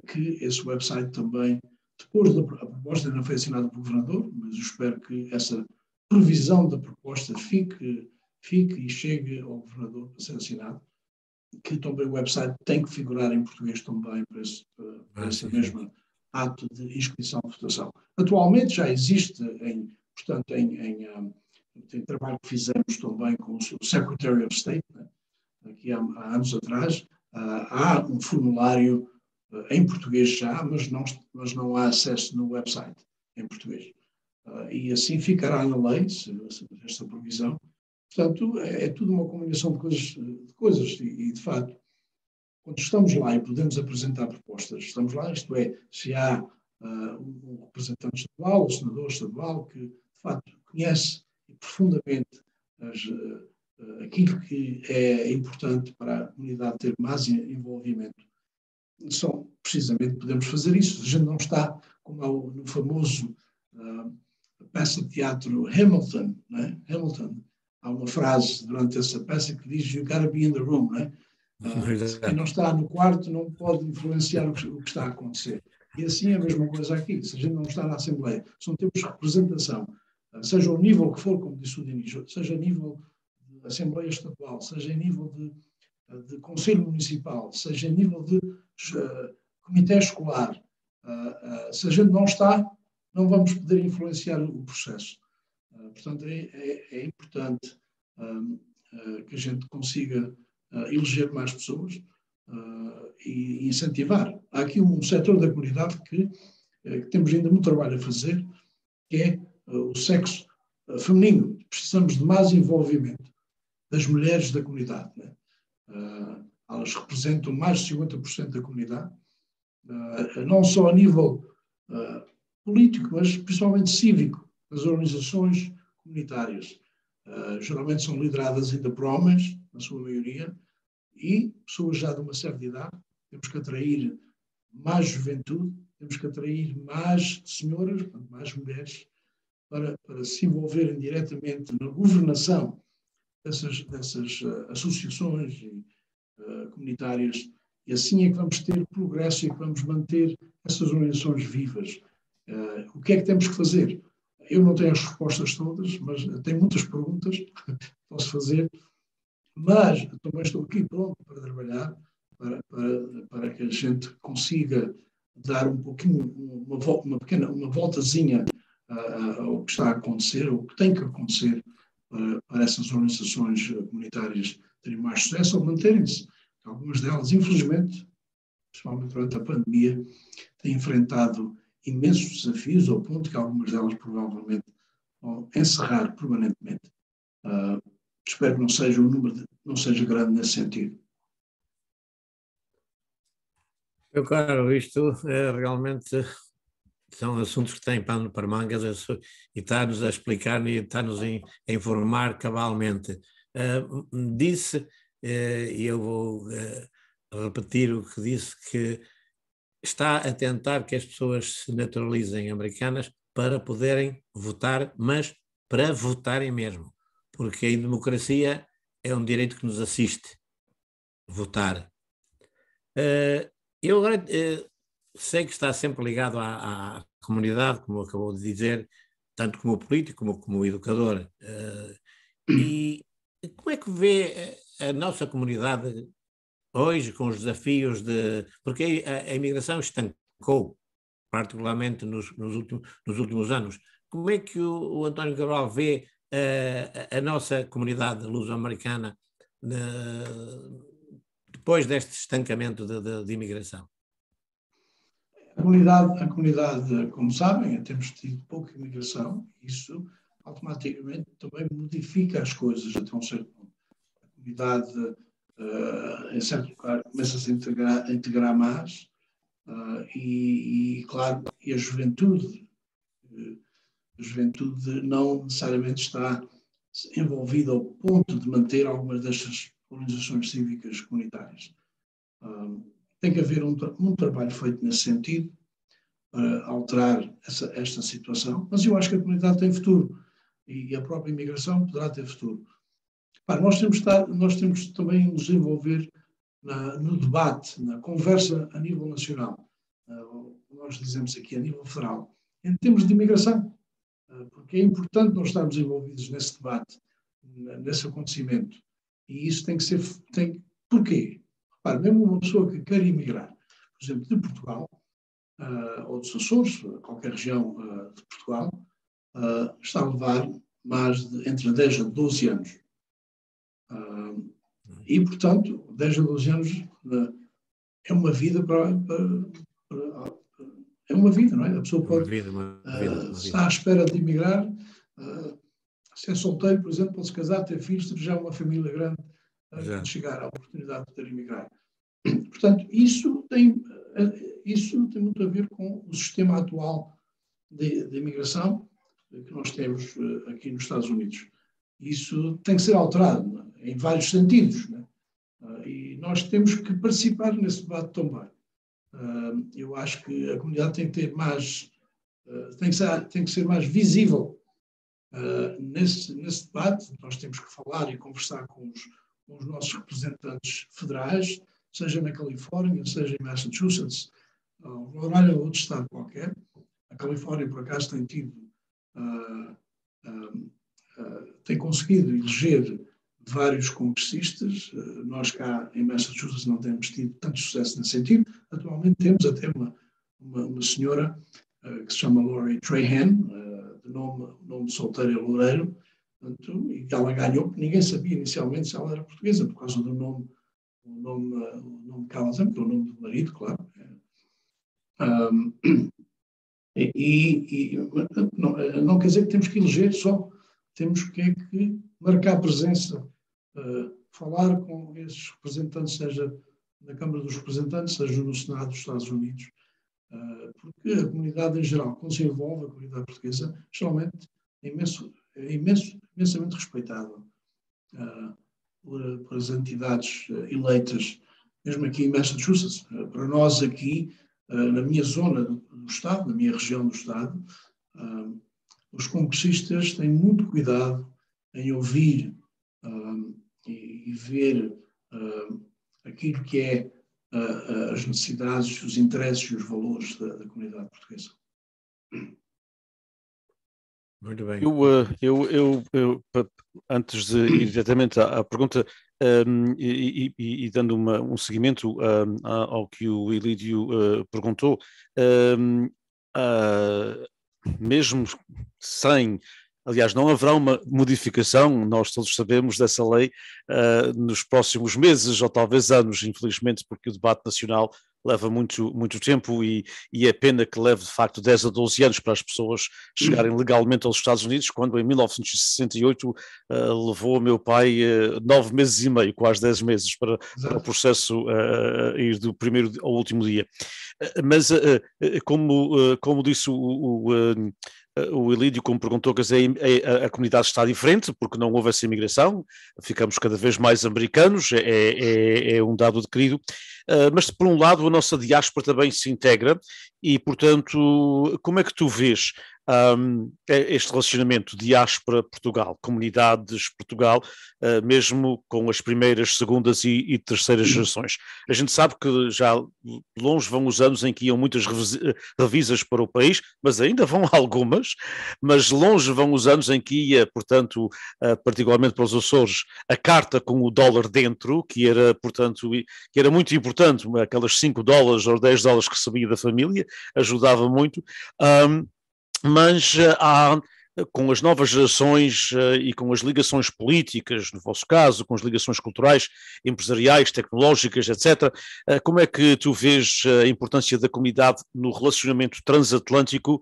que esse website também, depois a proposta ainda não foi assinada pelo governador, mas eu espero que essa previsão da proposta fique e chegue ao governador para ser assinado, que também o website tem que figurar em português também para esse mesmo ato de inscrição de votação. Atualmente já existe, portanto, em trabalho que fizemos também com o Secretary of State, né? Aqui há anos atrás, há um formulário em português já, mas não há acesso no website em português. E assim ficará na lei, esta provisão. Portanto, é tudo uma combinação de coisas e, de facto, quando estamos lá e podemos apresentar propostas, estamos lá, isto é, se há um representante estadual, um senador estadual, que, de facto, conhece profundamente aquilo que é importante para a comunidade ter mais envolvimento, só precisamente podemos fazer isso. A gente não está como no famoso peça de teatro Hamilton, né? Hamilton. Há uma frase durante essa peça que diz "You gotta be in the room", né? Quem não está no quarto não pode influenciar o que está a acontecer. E assim é a mesma coisa aqui. Se a gente não está na Assembleia, se não temos representação, seja o nível que for, como disse o Dinis, seja a nível de Assembleia Estadual, seja a nível de Conselho Municipal, seja a nível de Comitê Escolar, se a gente não está, não vamos poder influenciar o processo. Portanto, é importante que a gente consiga eleger mais pessoas e incentivar. Há aqui um setor da comunidade que temos ainda muito trabalho a fazer, que é o sexo feminino. Precisamos de mais envolvimento das mulheres da comunidade, né? Elas representam mais de 50% da comunidade, não só a nível político, mas principalmente cívico, das organizações comunitárias. Geralmente são lideradas ainda por homens, na sua maioria, e pessoas já de uma certa idade. Temos que atrair mais juventude, temos que atrair mais senhoras, mais mulheres, para se envolverem diretamente na governação dessas associações comunitárias, e assim é que vamos ter progresso e que vamos manter essas organizações vivas. O que é que temos que fazer? Eu não tenho as respostas todas, mas tenho muitas perguntas que posso fazer, mas também estou aqui pronto para trabalhar, para que a gente consiga dar um pouquinho, uma voltazinha ao que está a acontecer, ao que tem que acontecer para essas organizações comunitárias terem mais sucesso ou manterem-se. Algumas delas, infelizmente, principalmente durante a pandemia, têm enfrentado imensos desafios, ao ponto que algumas delas provavelmente vão encerrar permanentemente. Espero que o número não seja grande nesse sentido. Meu caro, isto realmente são assuntos que têm pano para mangas e está-nos a explicar e está-nos a informar cabalmente. Disse, e eu vou repetir o que disse, que está a tentar que as pessoas se naturalizem americanas para poderem votar, mas para votarem mesmo, porque em democracia é um direito que nos assiste, votar. Eu agora sei que está sempre ligado à comunidade, como acabou de dizer, tanto como político como educador. E como é que vê a nossa comunidade hoje com os desafios porque a imigração estancou, particularmente nos últimos anos. Como é que o António Cabral vê a nossa comunidade luso-americana depois deste estancamento de imigração? A comunidade, como sabem, temos tido pouca imigração, isso automaticamente também modifica as coisas até um certo ponto. A comunidade, em certo lugar, começa-se a integrar mais claro, e a juventude não necessariamente está envolvida ao ponto de manter algumas destas organizações cívicas comunitárias. tem que haver um trabalho feito nesse sentido para alterar esta situação, mas eu acho que a comunidade tem futuro e a própria imigração poderá ter futuro. Nós temos também nos envolver no debate, na conversa a nível nacional, nós dizemos aqui a nível federal, em termos de imigração, porque é importante nós estarmos envolvidos nesse debate, nesse acontecimento, e isso tem que ser... Porquê? Mesmo uma pessoa que quer emigrar, por exemplo, de Portugal, ou dos Açores, qualquer região de Portugal, está a levar entre 10 a 12 anos. E, portanto, 10 a 12 anos é uma vida é uma vida, não é? A pessoa pode estar à espera de emigrar, se é solteiro, por exemplo, pode se casar, ter filhos, ter já uma família grande, quando chegar à oportunidade de poder emigrar. Portanto, isso tem muito a ver com o sistema atual de imigração que nós temos aqui nos Estados Unidos. Isso tem que ser alterado em vários sentidos, né? E nós temos que participar nesse debate também. Eu acho que a comunidade tem que ter mais, tem que ser mais visível nesse debate. Nós temos que falar e conversar com os nossos representantes federais, seja na Califórnia, seja em Massachusetts, ou outro estado qualquer. A Califórnia, por acaso, tem conseguido eleger vários congressistas. Nós cá em Massachusetts não temos tido tanto sucesso nesse sentido. Atualmente temos até uma senhora que se chama Lori Trahan, de nome solteiro e loureiro, e que ela ganhou, porque ninguém sabia inicialmente se ela era portuguesa, por causa do nome que ela tem, que é o nome do marido, claro. Não quer dizer que temos que eleger só, temos que marcar presença, falar com esses representantes, seja na Câmara dos Representantes, seja no Senado dos Estados Unidos, porque a comunidade em geral, quando se envolve, a comunidade portuguesa, geralmente é imensamente respeitada por as entidades eleitas, mesmo aqui em Massachusetts. Para nós aqui, na minha zona do Estado, na minha região do Estado, os congressistas têm muito cuidado em ouvir e ver aquilo que é as necessidades, os interesses e os valores da comunidade portuguesa. Muito bem. Eu antes de ir diretamente à pergunta, e dando um seguimento ao que o Elídio perguntou, mesmo sem... Aliás, não haverá uma modificação, nós todos sabemos, dessa lei nos próximos meses ou talvez anos, infelizmente, porque o debate nacional leva muito, muito tempo e é pena que leve, de facto, 10 a 12 anos para as pessoas chegarem legalmente aos Estados Unidos, quando em 1968 levou o meu pai 9 meses e meio, quase 10 meses, para o processo ir do primeiro ao último dia. Mas, como disse o Elídio, como perguntou, quer dizer, a comunidade está diferente porque não houve essa imigração, ficamos cada vez mais americanos, é um dado adquirido, mas por um lado a nossa diáspora também se integra e, portanto, como é que tu vês este relacionamento diáspora-Portugal, comunidades-Portugal, mesmo com as primeiras, segundas e terceiras gerações? A gente sabe que já longe vão os anos em que iam muitas revisas para o país, mas ainda vão algumas, mas longe vão os anos em que ia, portanto, particularmente para os Açores, a carta com o dólar dentro, que era, portanto, que era muito importante, aquelas $5 ou $10 que recebia da família, ajudava muito. Mas com as novas gerações e com as ligações políticas, no vosso caso, com as ligações culturais, empresariais, tecnológicas, etc., como é que tu vês a importância da comunidade no relacionamento transatlântico?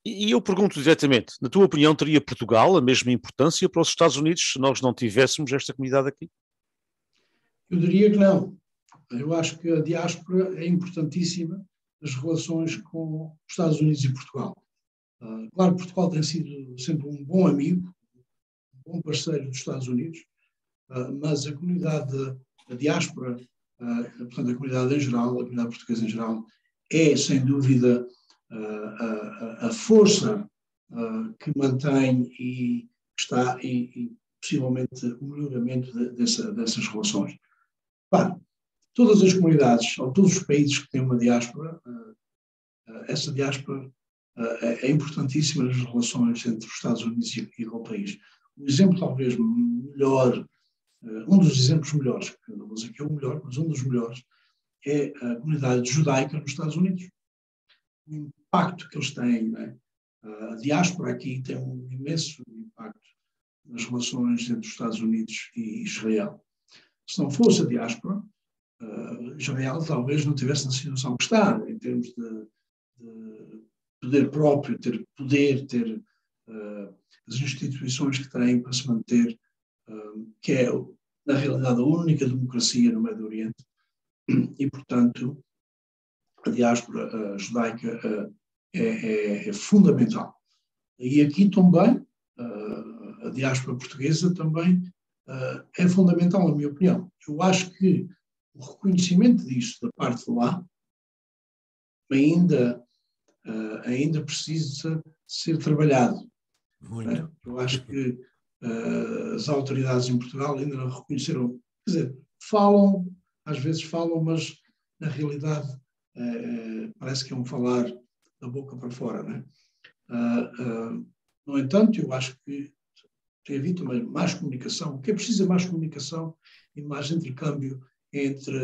E eu pergunto diretamente, na tua opinião, teria Portugal a mesma importância para os Estados Unidos se nós não tivéssemos esta comunidade aqui? Eu diria que não. Eu acho que a diáspora é importantíssima nas relações com os Estados Unidos e Portugal. Claro, Portugal tem sido sempre um bom amigo, um bom parceiro dos Estados Unidos, mas a comunidade da diáspora portanto, a comunidade em geral, a comunidade portuguesa em geral, é, sem dúvida, a força que mantém e está, e possivelmente o melhoramento dessas relações. Claro, todas as comunidades, ou todos os países que têm uma diáspora, essa diáspora é importantíssima nas relações entre os Estados Unidos e o país. Um exemplo talvez melhor, um dos exemplos melhores, não vou dizer que é o melhor, mas um dos melhores, é a comunidade judaica nos Estados Unidos. O impacto que eles têm, né? A diáspora aqui tem um imenso impacto nas relações entre os Estados Unidos e Israel. Se não fosse a diáspora, Israel talvez não tivesse na situação que está, em termos de poder próprio, ter poder, ter as instituições que têm para se manter, que é, na realidade, a única democracia no Médio Oriente, e, portanto, a diáspora judaica é fundamental. E aqui também, a diáspora portuguesa também é fundamental, na minha opinião. Eu acho que o reconhecimento disso da parte de lá ainda precisa ser trabalhado. Muito. Eu acho que as autoridades em Portugal ainda não reconheceram, quer dizer, às vezes falam, mas na realidade parece que é um falar da boca para fora, não é? No entanto, eu acho que tem havido também mais comunicação. O que é preciso é mais comunicação e mais intercâmbio entre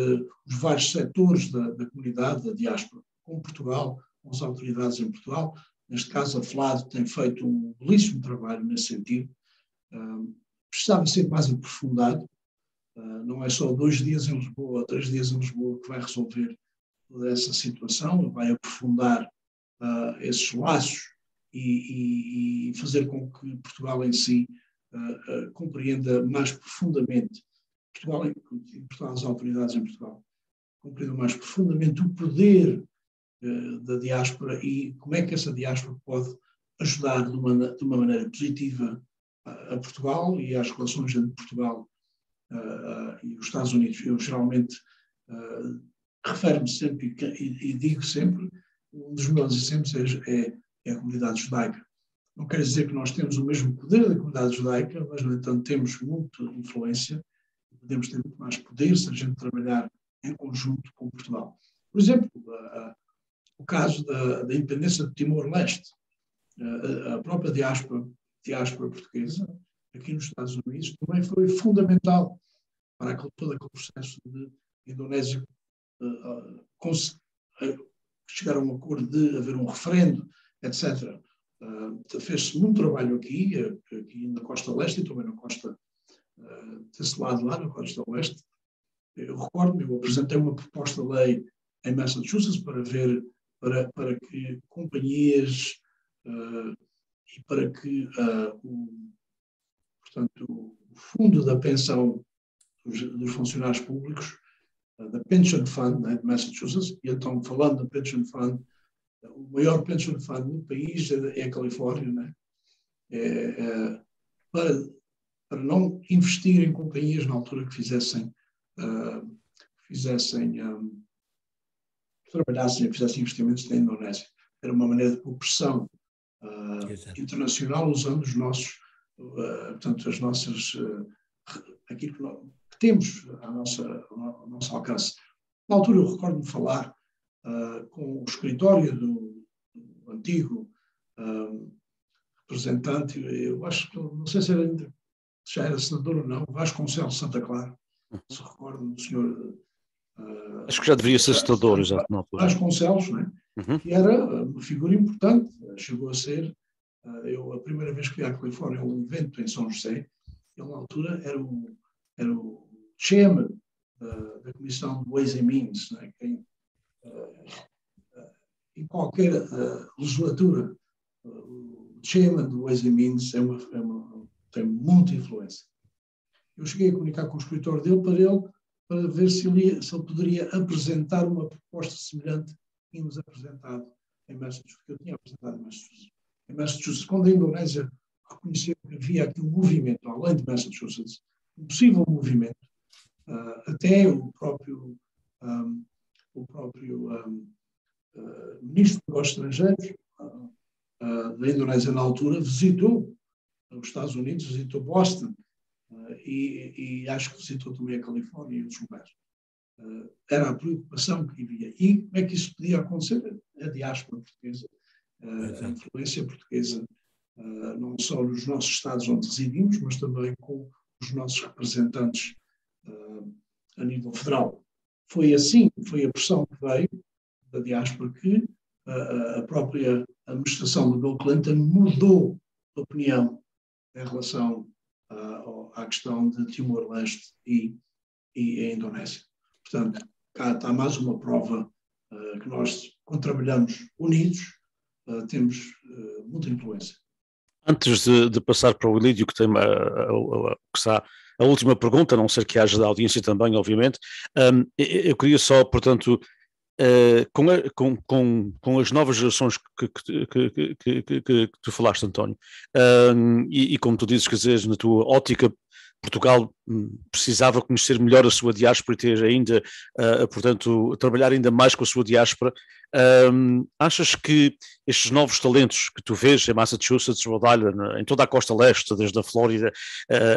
os vários setores da comunidade, da diáspora, com Portugal, com as autoridades em Portugal. Neste caso, a FLAD tem feito um belíssimo trabalho nesse sentido. Precisava ser mais aprofundado. Não é só 2 dias em Lisboa, 3 dias em Lisboa que vai resolver toda essa situação, vai aprofundar esses laços e fazer com que Portugal em si compreenda mais profundamente, Portugal, as autoridades em Portugal, compreendam mais profundamente o poder da diáspora e como é que essa diáspora pode ajudar de uma maneira positiva a Portugal e às relações entre Portugal e os Estados Unidos. Eu geralmente refiro-me sempre e digo sempre, um dos melhores exemplos é a comunidade judaica. Não quer dizer que nós temos o mesmo poder da comunidade judaica, mas, no entanto, temos muita influência, podemos ter muito mais poder se a gente trabalhar em conjunto com Portugal. Por exemplo, o caso da independência de Timor-Leste, a própria diáspora portuguesa, aqui nos Estados Unidos, também foi fundamental para todo aquele processo de Indonésia chegar a um acordo de haver um referendo, etc. Fez-se muito trabalho aqui na costa leste e também na costa desse lado lá, na costa oeste. Eu recordo-me, eu apresentei uma proposta de lei em Massachusetts para que companhias e para que portanto, o fundo da pensão dos funcionários públicos, da Pension Fund, né, de Massachusetts, e então, falando da Pension Fund, o maior Pension Fund no país é a Califórnia, né? Para não investir em companhias na altura que trabalhassem e fizessem investimentos na Indonésia. Era uma maneira de cooperação internacional usando os nossos, portanto, as nossas, aquilo que temos ao nosso alcance. Na altura eu recordo-me de falar com o escritório do antigo representante, eu acho que, não sei se já era senador ou não, Vasconcelos Santa Clara, se recordo do senhor... acho que já deveria ser senador, exato, na altura. Vasconcelos, não é? Que era uma figura importante, chegou a ser, a primeira vez que fui à Califórnia, um evento em São José, ele na altura era o chairman da Comissão de Ways and Means, né? Em qualquer legislatura, o chairman do Ways and Means tem muita influência. Eu cheguei a comunicar com o escritório dele para ver se ele poderia apresentar uma proposta semelhante que tínhamos apresentado em Massachusetts, que eu tinha apresentado em Massachusetts. Quando a Indonésia reconheceu que havia aqui um movimento, além de Massachusetts, um possível movimento, até o próprio o próprio ministro dos Negócios Estrangeiros da Indonésia, na altura, visitou os Estados Unidos, visitou Boston e acho que visitou também a Califórnia e outros lugares. Era a preocupação que havia. E como é que isso podia acontecer? A diáspora portuguesa, a influência portuguesa, não só nos nossos estados onde residimos, mas também com os nossos representantes a nível federal. Foi assim, foi a pressão que veio da diáspora que a própria administração do Bill Clinton mudou de opinião em relação à questão de Timor-Leste e a Indonésia. Portanto, cá está mais uma prova que nós, quando trabalhamos unidos, temos muita influência. Antes de passar para o Elídio, que tem a última pergunta, a não ser que haja da audiência também, obviamente, eu queria só, portanto, com as novas gerações que tu falaste, António, e como tu dizes, quer dizer, na tua ótica, Portugal precisava conhecer melhor a sua diáspora e ter ainda, portanto, trabalhar ainda mais com a sua diáspora. Achas que estes novos talentos que tu vês em Massachusetts, Rhode Island, em toda a costa leste, desde a Flórida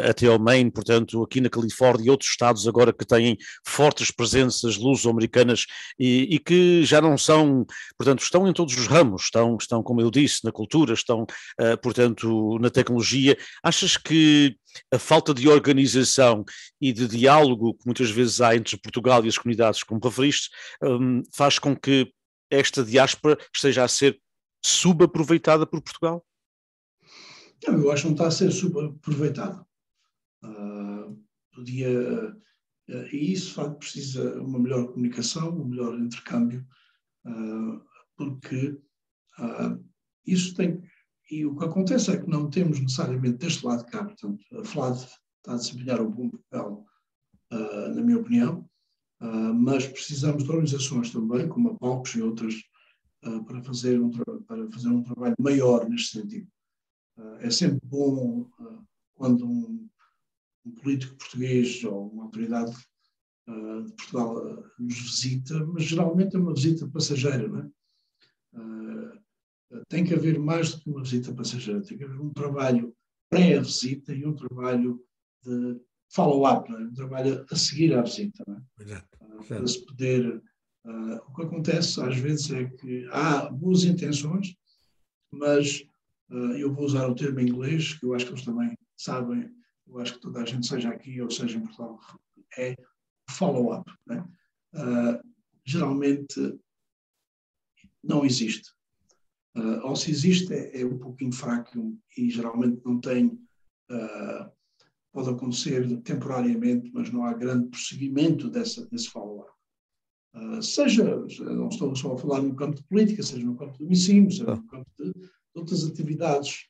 até ao Maine, portanto, aqui na Califórnia e outros estados agora que têm fortes presenças luso-americanas e que já não são, portanto, estão em todos os ramos, estão, como eu disse, na cultura, estão, portanto, na tecnologia. Achas que a falta de organização e de diálogo que muitas vezes há entre Portugal e as comunidades, como referiste, faz com que esta diáspora esteja a ser subaproveitada por Portugal? Não, eu acho que não está a ser subaproveitada. E isso, de facto, precisa uma melhor comunicação, um melhor intercâmbio, porque isso tem... E o que acontece é que não temos necessariamente deste lado de cá, portanto, a FLAD está a desempenhar um bom papel, na minha opinião, mas precisamos de organizações também, como a PALCOS e outras, para fazer um trabalho maior neste sentido. É sempre bom quando um político português ou uma autoridade de Portugal nos visita, mas geralmente é uma visita passageira, não é? Tem que haver mais do que uma visita passageira, tem que haver um trabalho pré-visita e um trabalho de follow-up, é? Um trabalho a seguir à visita. Não é? Exato. Para se poder... o que acontece às vezes é que há boas intenções, mas eu vou usar o termo em inglês, que eu acho que eles também sabem, eu acho que toda a gente, seja aqui ou seja em Portugal, é follow-up. Né? Geralmente não existe. Ou se existe é um pouquinho fraco e geralmente não tem, pode acontecer temporariamente, mas não há grande prosseguimento desse follow-up. Não estou só a falar no campo de política, seja no campo do ensino, seja no campo de outras atividades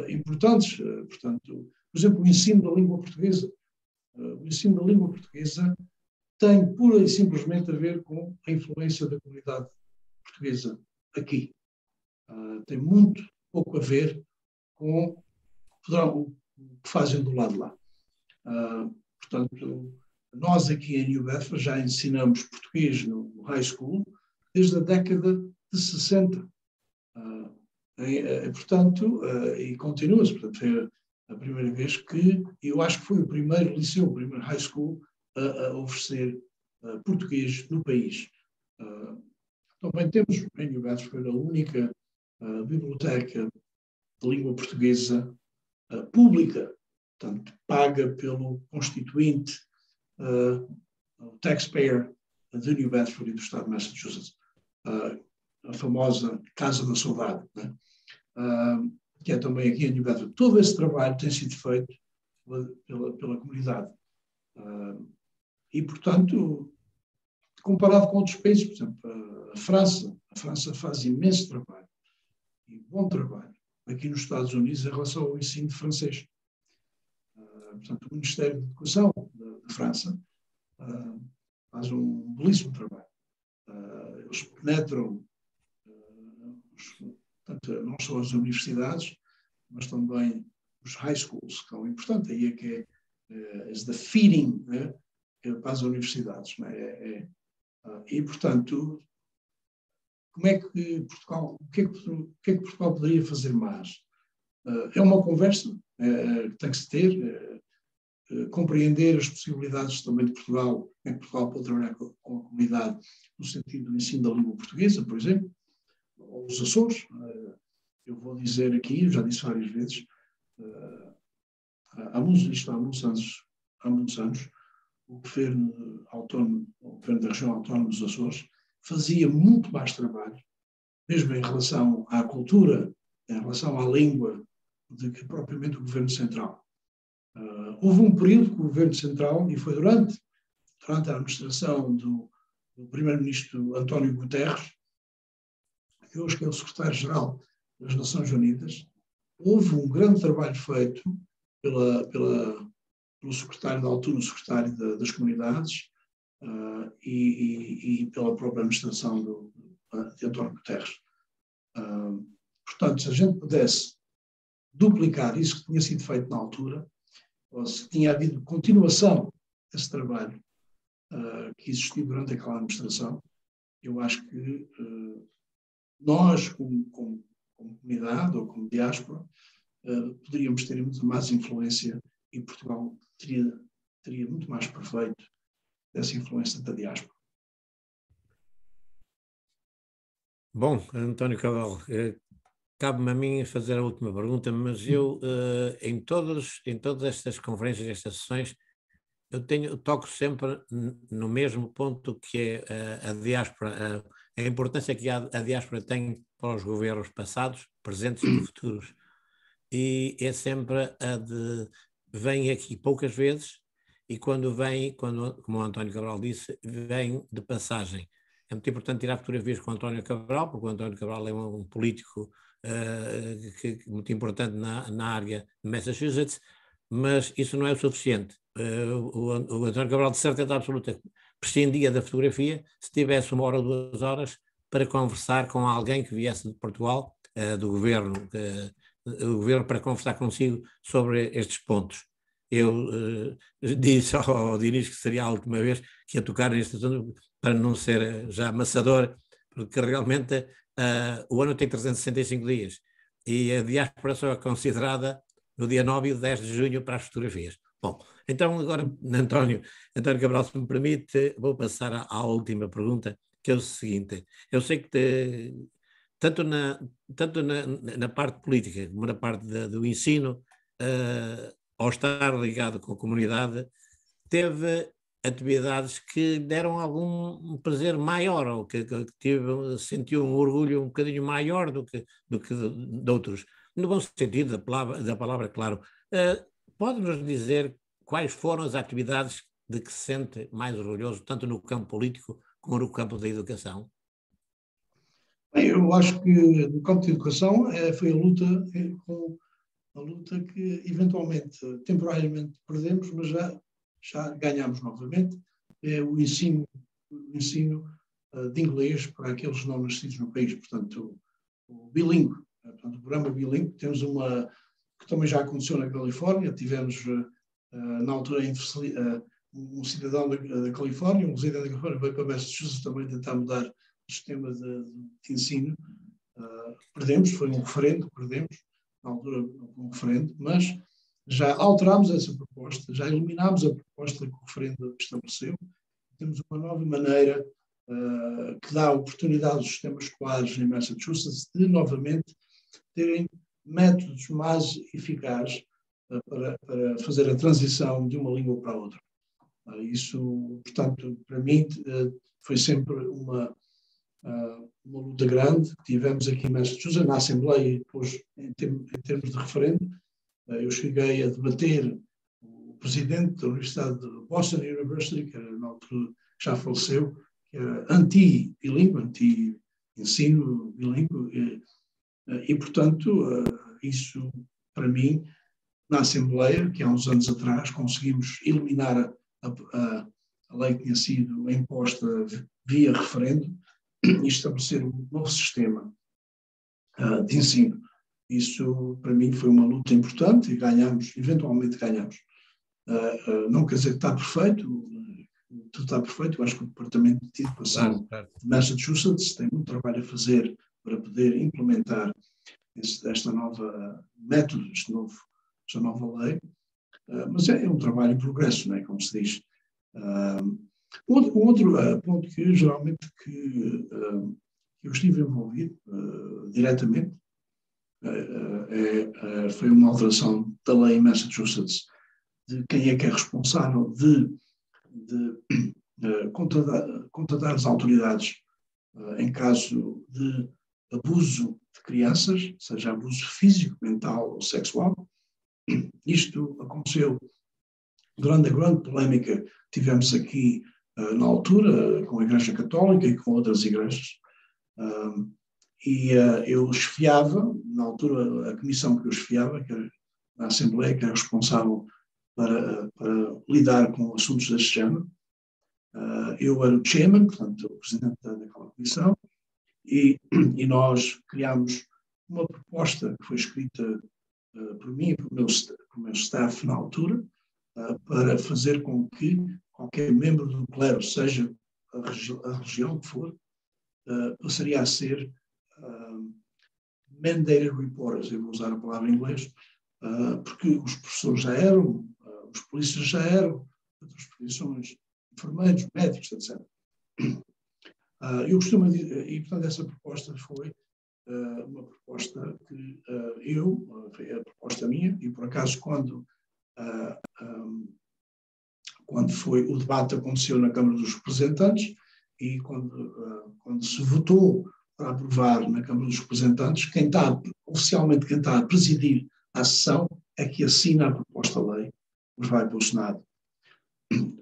importantes. Portanto, por exemplo, o ensino da língua portuguesa. O ensino da língua portuguesa tem pura e simplesmente a ver com a influência da comunidade portuguesa aqui. Tem muito pouco a ver com o que fazem do lado de lá. Portanto, nós aqui em New Bedford já ensinamos português no high school desde a década de 60. Portanto, e continua-se. Portanto, foi a primeira vez que, eu acho que foi o primeiro liceu, o primeiro high school a oferecer português no país. Também temos em New Bedford a única biblioteca de língua portuguesa pública, portanto, paga pelo constituinte, o taxpayer de New Bedford e do estado de Massachusetts, a famosa Casa da Saudade, né? Que é também aqui em New Bedford. Todo esse trabalho tem sido feito pela comunidade. E, portanto, comparado com outros países, por exemplo, a França faz imenso trabalho, e bom trabalho, aqui nos Estados Unidos em relação ao ensino de francês. Portanto, o Ministério da Educação da França faz um belíssimo trabalho. Eles penetram, portanto, não só as universidades, mas também os high schools, que é o importante, aí é que é the feeding, né, para as universidades. Né? E, portanto, como é que Portugal, o que é que Portugal poderia fazer mais? É uma conversa que tem que se ter, compreender as possibilidades também de Portugal, como é que Portugal pode trabalhar com a comunidade no sentido do ensino da língua portuguesa, por exemplo, ou os Açores. Eu vou dizer aqui, eu já disse várias vezes, há muitos anos, o governo autónomo, o governo da região autónoma dos Açores, fazia muito mais trabalho, mesmo em relação à cultura, em relação à língua, do que propriamente o governo central. Houve um período que o governo central, e foi durante a administração do primeiro-ministro António Guterres, que hoje é o secretário-geral das Nações Unidas, houve um grande trabalho feito pelo secretário da altura, o secretário das comunidades, e pela própria administração de António Guterres. Portanto, se a gente pudesse duplicar isso que tinha sido feito na altura, ou se tinha havido continuação desse trabalho que existiu durante aquela administração, eu acho que nós, como comunidade ou como diáspora, poderíamos ter muito mais influência e Portugal teria muito mais proveito dessa influência da diáspora. Bom, António Cabral, cabe-me a mim fazer a última pergunta, mas eu, em todas estas conferências, estas sessões, eu toco sempre no mesmo ponto, que é a diáspora, a importância que a diáspora tem para os governos passados, presentes e futuros. E é sempre a de vem aqui poucas vezes e quando vem, como o António Cabral disse, vem de passagem. É muito importante tirar fotografias com o António Cabral, porque o António Cabral é um político muito importante na área de Massachusetts, mas isso não é o suficiente. O António Cabral, de certeza absoluta, prescindia da fotografia se tivesse 1 hora ou 2 horas para conversar com alguém que viesse de Portugal, do governo, para conversar consigo sobre estes pontos. Eu disse ao Dinis que seria a última vez que ia tocar neste assunto, para não ser já amassador, porque realmente o ano tem 365 dias e a diáspora só é considerada no dia 9 e 10 de junho para as fotografias. Bom, então agora, António Cabral, se me permite, vou passar à última pergunta, que é o seguinte. Eu sei que tanto na parte política como na parte do ensino, ao estar ligado com a comunidade, teve atividades que deram algum prazer maior, ou que sentiu um orgulho um bocadinho maior do que de outros, no bom sentido da palavra, claro. Pode-nos dizer quais foram as atividades de que se sente mais orgulhoso, tanto no campo político como no campo da educação? Bem, eu acho que no campo de educação foi a luta que eventualmente, temporariamente perdemos, mas já ganhamos novamente, é o ensino de inglês para aqueles não nascidos no país, portanto, o bilíngue, portanto, o programa bilíngue. Temos que também já aconteceu na Califórnia, tivemos na altura um cidadão da Califórnia, um residente da Califórnia, veio para Massachusetts também tentar mudar o sistema de ensino. Perdemos, foi um referendo, na altura um referendo, mas já alterámos essa proposta, já eliminámos a proposta que o referendo estabeleceu. Temos uma nova maneira que dá oportunidade aos sistemas escolares em Massachusetts de novamente terem métodos mais eficazes para fazer a transição de uma língua para a outra. Isso, portanto, para mim foi sempre uma luta grande que tivemos aqui em Massachusetts, na Assembleia e depois em termos de referendo. Eu cheguei a debater o presidente da Universidade de Boston University, que era na altura que já faleceu, que era anti-bilíngue, anti-ensino bilíngue, e portanto, isso para mim, na Assembleia, que há uns anos atrás conseguimos eliminar a lei que tinha sido imposta via referendo e estabelecer um novo sistema de ensino. Isso, para mim, foi uma luta importante e eventualmente ganhamos. Não quer dizer que está perfeito, tudo está perfeito. Eu acho que o Departamento de Educação de Massachusetts tem muito trabalho a fazer para poder implementar esta nova método, esta nova lei, mas é um trabalho em progresso, não é? Como se diz. Um outro ponto que geralmente eu estive envolvido diretamente foi uma alteração da lei em Massachusetts de quem é que é responsável de contratar as autoridades em caso de abuso de crianças, seja abuso físico, mental ou sexual. Isto aconteceu durante a grande polémica que tivemos aqui na altura com a Igreja Católica e com outras igrejas. Eu chefiava, na altura, a comissão que eu chefiava, que era a Assembleia, que era responsável para lidar com assuntos deste género. Eu era o chairman, portanto, o presidente daquela comissão, e nós criámos uma proposta que foi escrita por mim e pelo meu staff na altura, para fazer com que qualquer membro do clero, seja a religião que for, passaria a ser mandated reporters. Eu vou usar a palavra em inglês, porque os professores já eram, os polícias já eram, outras profissões, enfermeiros, médicos, etc. Eu costumo dizer, e portanto essa proposta foi uma proposta que foi a proposta minha, e por acaso quando foi o debate aconteceu na Câmara dos Representantes e quando se votou para aprovar na Câmara dos Representantes, oficialmente quem está a presidir a sessão é que assina a proposta de lei, mas vai para o Senado.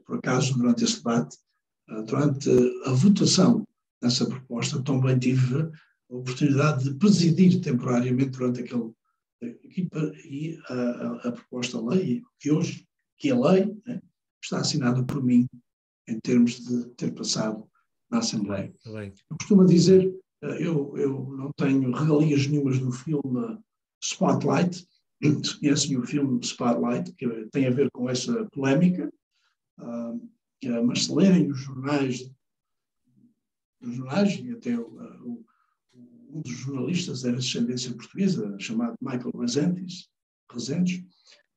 Por acaso, durante esse debate, durante a votação dessa proposta, também tive a oportunidade de presidir temporariamente durante aquele equipa, e a proposta de lei, que a lei, né, está assinada por mim em termos de ter passado na Assembleia. Eu costumo dizer, eu não tenho regalias nenhumas no filme Spotlight. Se conhecem o filme Spotlight, que tem a ver com essa polémica, mas se lerem os jornais, e até um dos jornalistas era de descendência portuguesa, chamado Michael Resendes,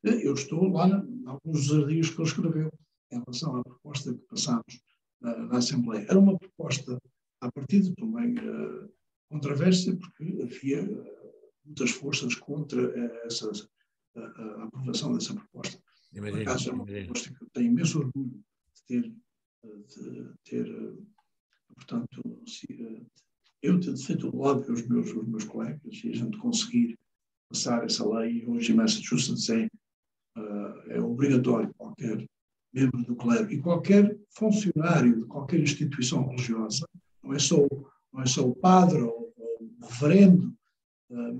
eu estou lá em alguns dos artigos que ele escreveu em relação à proposta que passámos na Assembleia. Era uma proposta, a partir de também controvérsia, porque havia muitas forças contra a aprovação dessa proposta. Por acaso, é uma proposta que eu tenho imenso orgulho de ter portanto, eu ter feito o lobby com os meus colegas e a gente conseguir passar essa lei. Hoje em Massachusetts é obrigatório qualquer membro do clero e qualquer funcionário de qualquer instituição religiosa, não é só o padre ou o reverendo,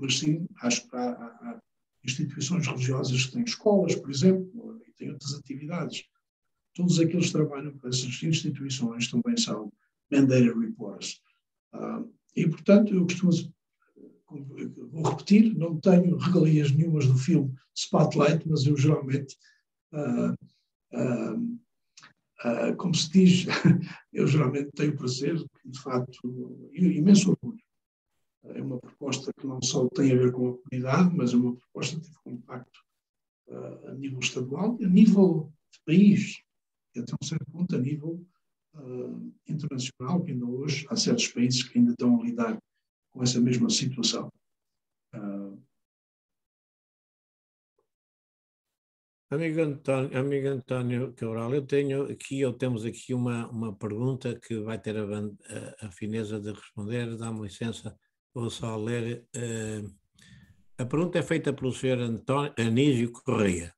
mas sim acho que há instituições religiosas que têm escolas, por exemplo, e têm outras atividades. Todos aqueles que trabalham com essas instituições também são mandated reporters. E, portanto, eu costumo, vou repetir, não tenho regalias nenhumas do filme Spotlight, mas eu geralmente, como se diz, eu geralmente tenho o prazer, de facto, imenso orgulho. É uma proposta que não só tem a ver com a comunidade, mas é uma proposta que teve um impacto a nível estadual, a nível de país, e até um certo ponto a nível internacional, que ainda hoje há certos países que ainda estão a lidar com essa mesma situação. Amigo António Cabral, temos aqui uma pergunta que vai ter a fineza de responder. Dá-me licença, vou só ler. A pergunta é feita pelo Sr. Anísio Correia.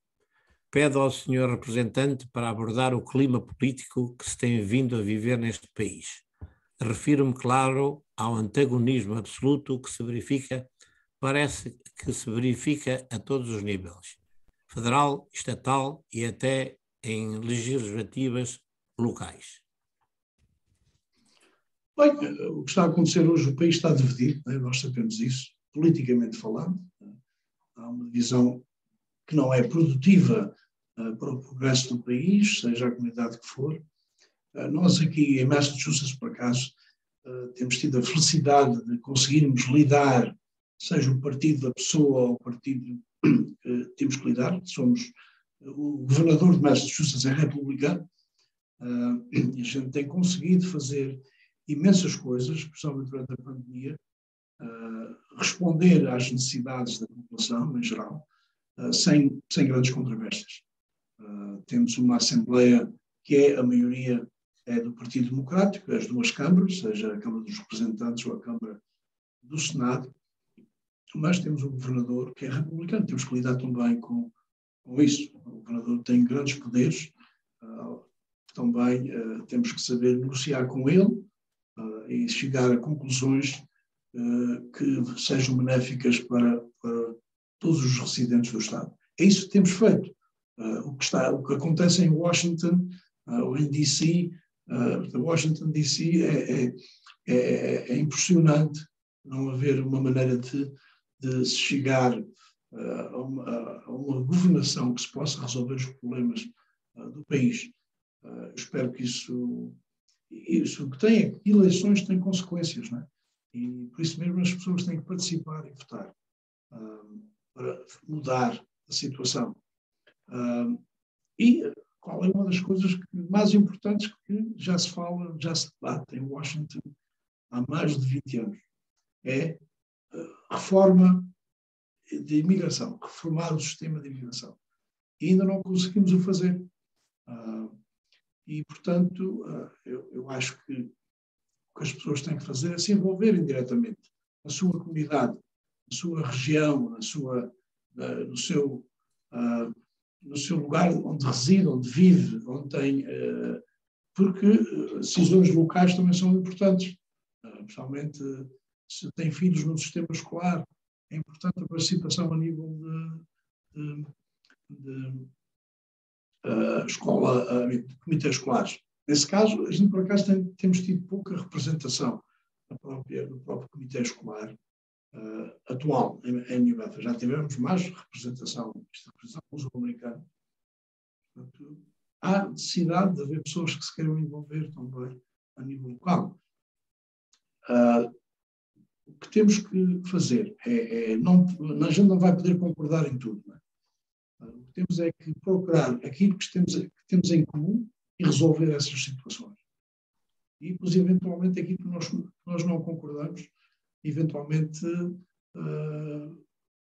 Pede ao Sr. representante para abordar o clima político que se tem vindo a viver neste país. Refiro-me, claro, ao antagonismo absoluto que parece que se verifica a todos os níveis, federal, estatal e até em legislativas locais. Bem, o que está a acontecer hoje, o país está dividido, né? Nós sabemos isso, politicamente falando. Há uma divisão que não é produtiva para o progresso do país, seja a comunidade que for. Nós aqui em Massachusetts, por acaso, temos tido a felicidade de conseguirmos lidar, seja o partido da pessoa ou o partido que temos que lidar. O governador de Massachusetts é republicano, e a gente tem conseguido fazer imensas coisas, especialmente durante a pandemia, responder às necessidades da população em geral, sem grandes controvérsias. Temos uma Assembleia que a maioria é do Partido Democrático, as duas câmaras, seja a Câmara dos Representantes ou a Câmara do Senado, mas temos um governador que é republicano, temos que lidar também com isso. O governador tem grandes poderes, também temos que saber negociar com ele e chegar a conclusões que sejam benéficas para todos os residentes do Estado. É isso que temos feito. O que acontece em Washington ou em D.C., Washington, D.C. é impressionante não haver uma maneira de se chegar a uma governação que se possa resolver os problemas do país. Eu espero que isso que tem é que eleições têm consequências, não é? E por isso mesmo as pessoas têm que participar e votar para mudar a situação. E qual é uma das coisas mais importantes que já se fala, já se debate em Washington há mais de 20 anos? É a reforma de imigração, reformar o sistema de imigração. E ainda não conseguimos o fazer. E, portanto, eu acho que o que as pessoas têm que fazer é se envolverem diretamente na sua comunidade, na sua região, no seu lugar onde reside, onde vive, onde tem... porque decisões locais também são importantes, principalmente se tem filhos no sistema escolar. É importante a participação a nível de de comitês escolares. Nesse caso, a gente por acaso temos tido pouca representação no próprio comitê escolar atual em New Bedford. Já tivemos mais representação luso-americana. Portanto, há necessidade de haver pessoas que se queiram envolver também a nível local. O que temos que fazer a gente não vai poder concordar em tudo, não é? O que temos é que procurar aquilo que temos em comum e resolver essas situações. E depois, eventualmente, aquilo que nós não concordamos, eventualmente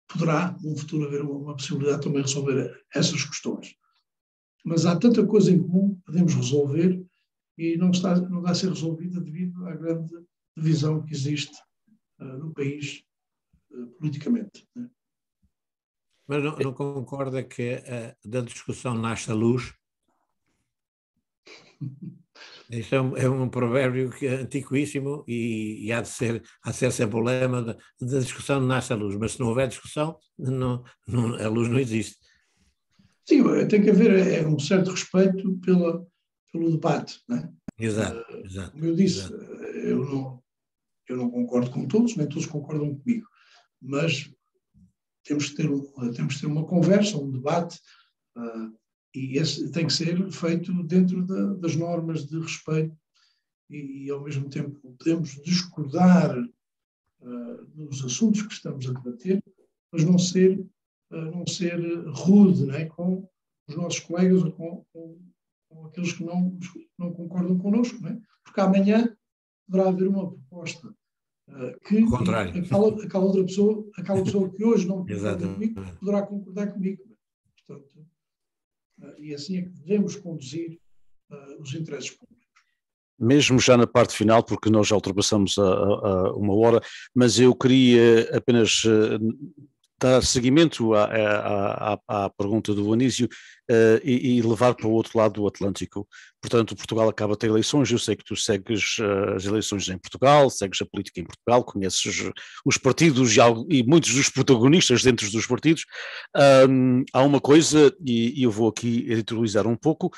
poderá, no futuro, haver uma possibilidade de também resolver essas questões. Mas há tanta coisa em comum que podemos resolver e não dá a ser resolvida devido à grande divisão que existe no país politicamente, né? Mas não concorda que da discussão nasce a luz? Isto é um provérbio antiquíssimo e há de ser sempre o lema da discussão nasce a luz, mas se não houver discussão, a luz não existe. Sim, tem que haver um certo respeito pelo debate, não é? Exato. Como eu disse, eu não concordo com todos, nem todos concordam comigo, mas temos que ter uma conversa, um debate, e esse tem que ser feito dentro das normas de respeito e ao mesmo tempo podemos discordar dos assuntos que estamos a debater, mas não ser rude, não é? Com os nossos colegas ou com aqueles que não concordam connosco, não é? Porque amanhã poderá haver uma proposta que aquela outra pessoa, aquela pessoa que hoje não concorda comigo, poderá concordar comigo. Portanto, e assim é que devemos conduzir os interesses públicos. Mesmo já na parte final, porque nós já ultrapassamos a 1 hora, mas eu queria apenas dar seguimento à pergunta do Anísio e levar para o outro lado do Atlântico. Portanto, Portugal acaba de ter eleições, eu sei que tu segues as eleições em Portugal, segues a política em Portugal, conheces os partidos e muitos dos protagonistas dentro dos partidos. Há uma coisa, e eu vou aqui editorializar um pouco,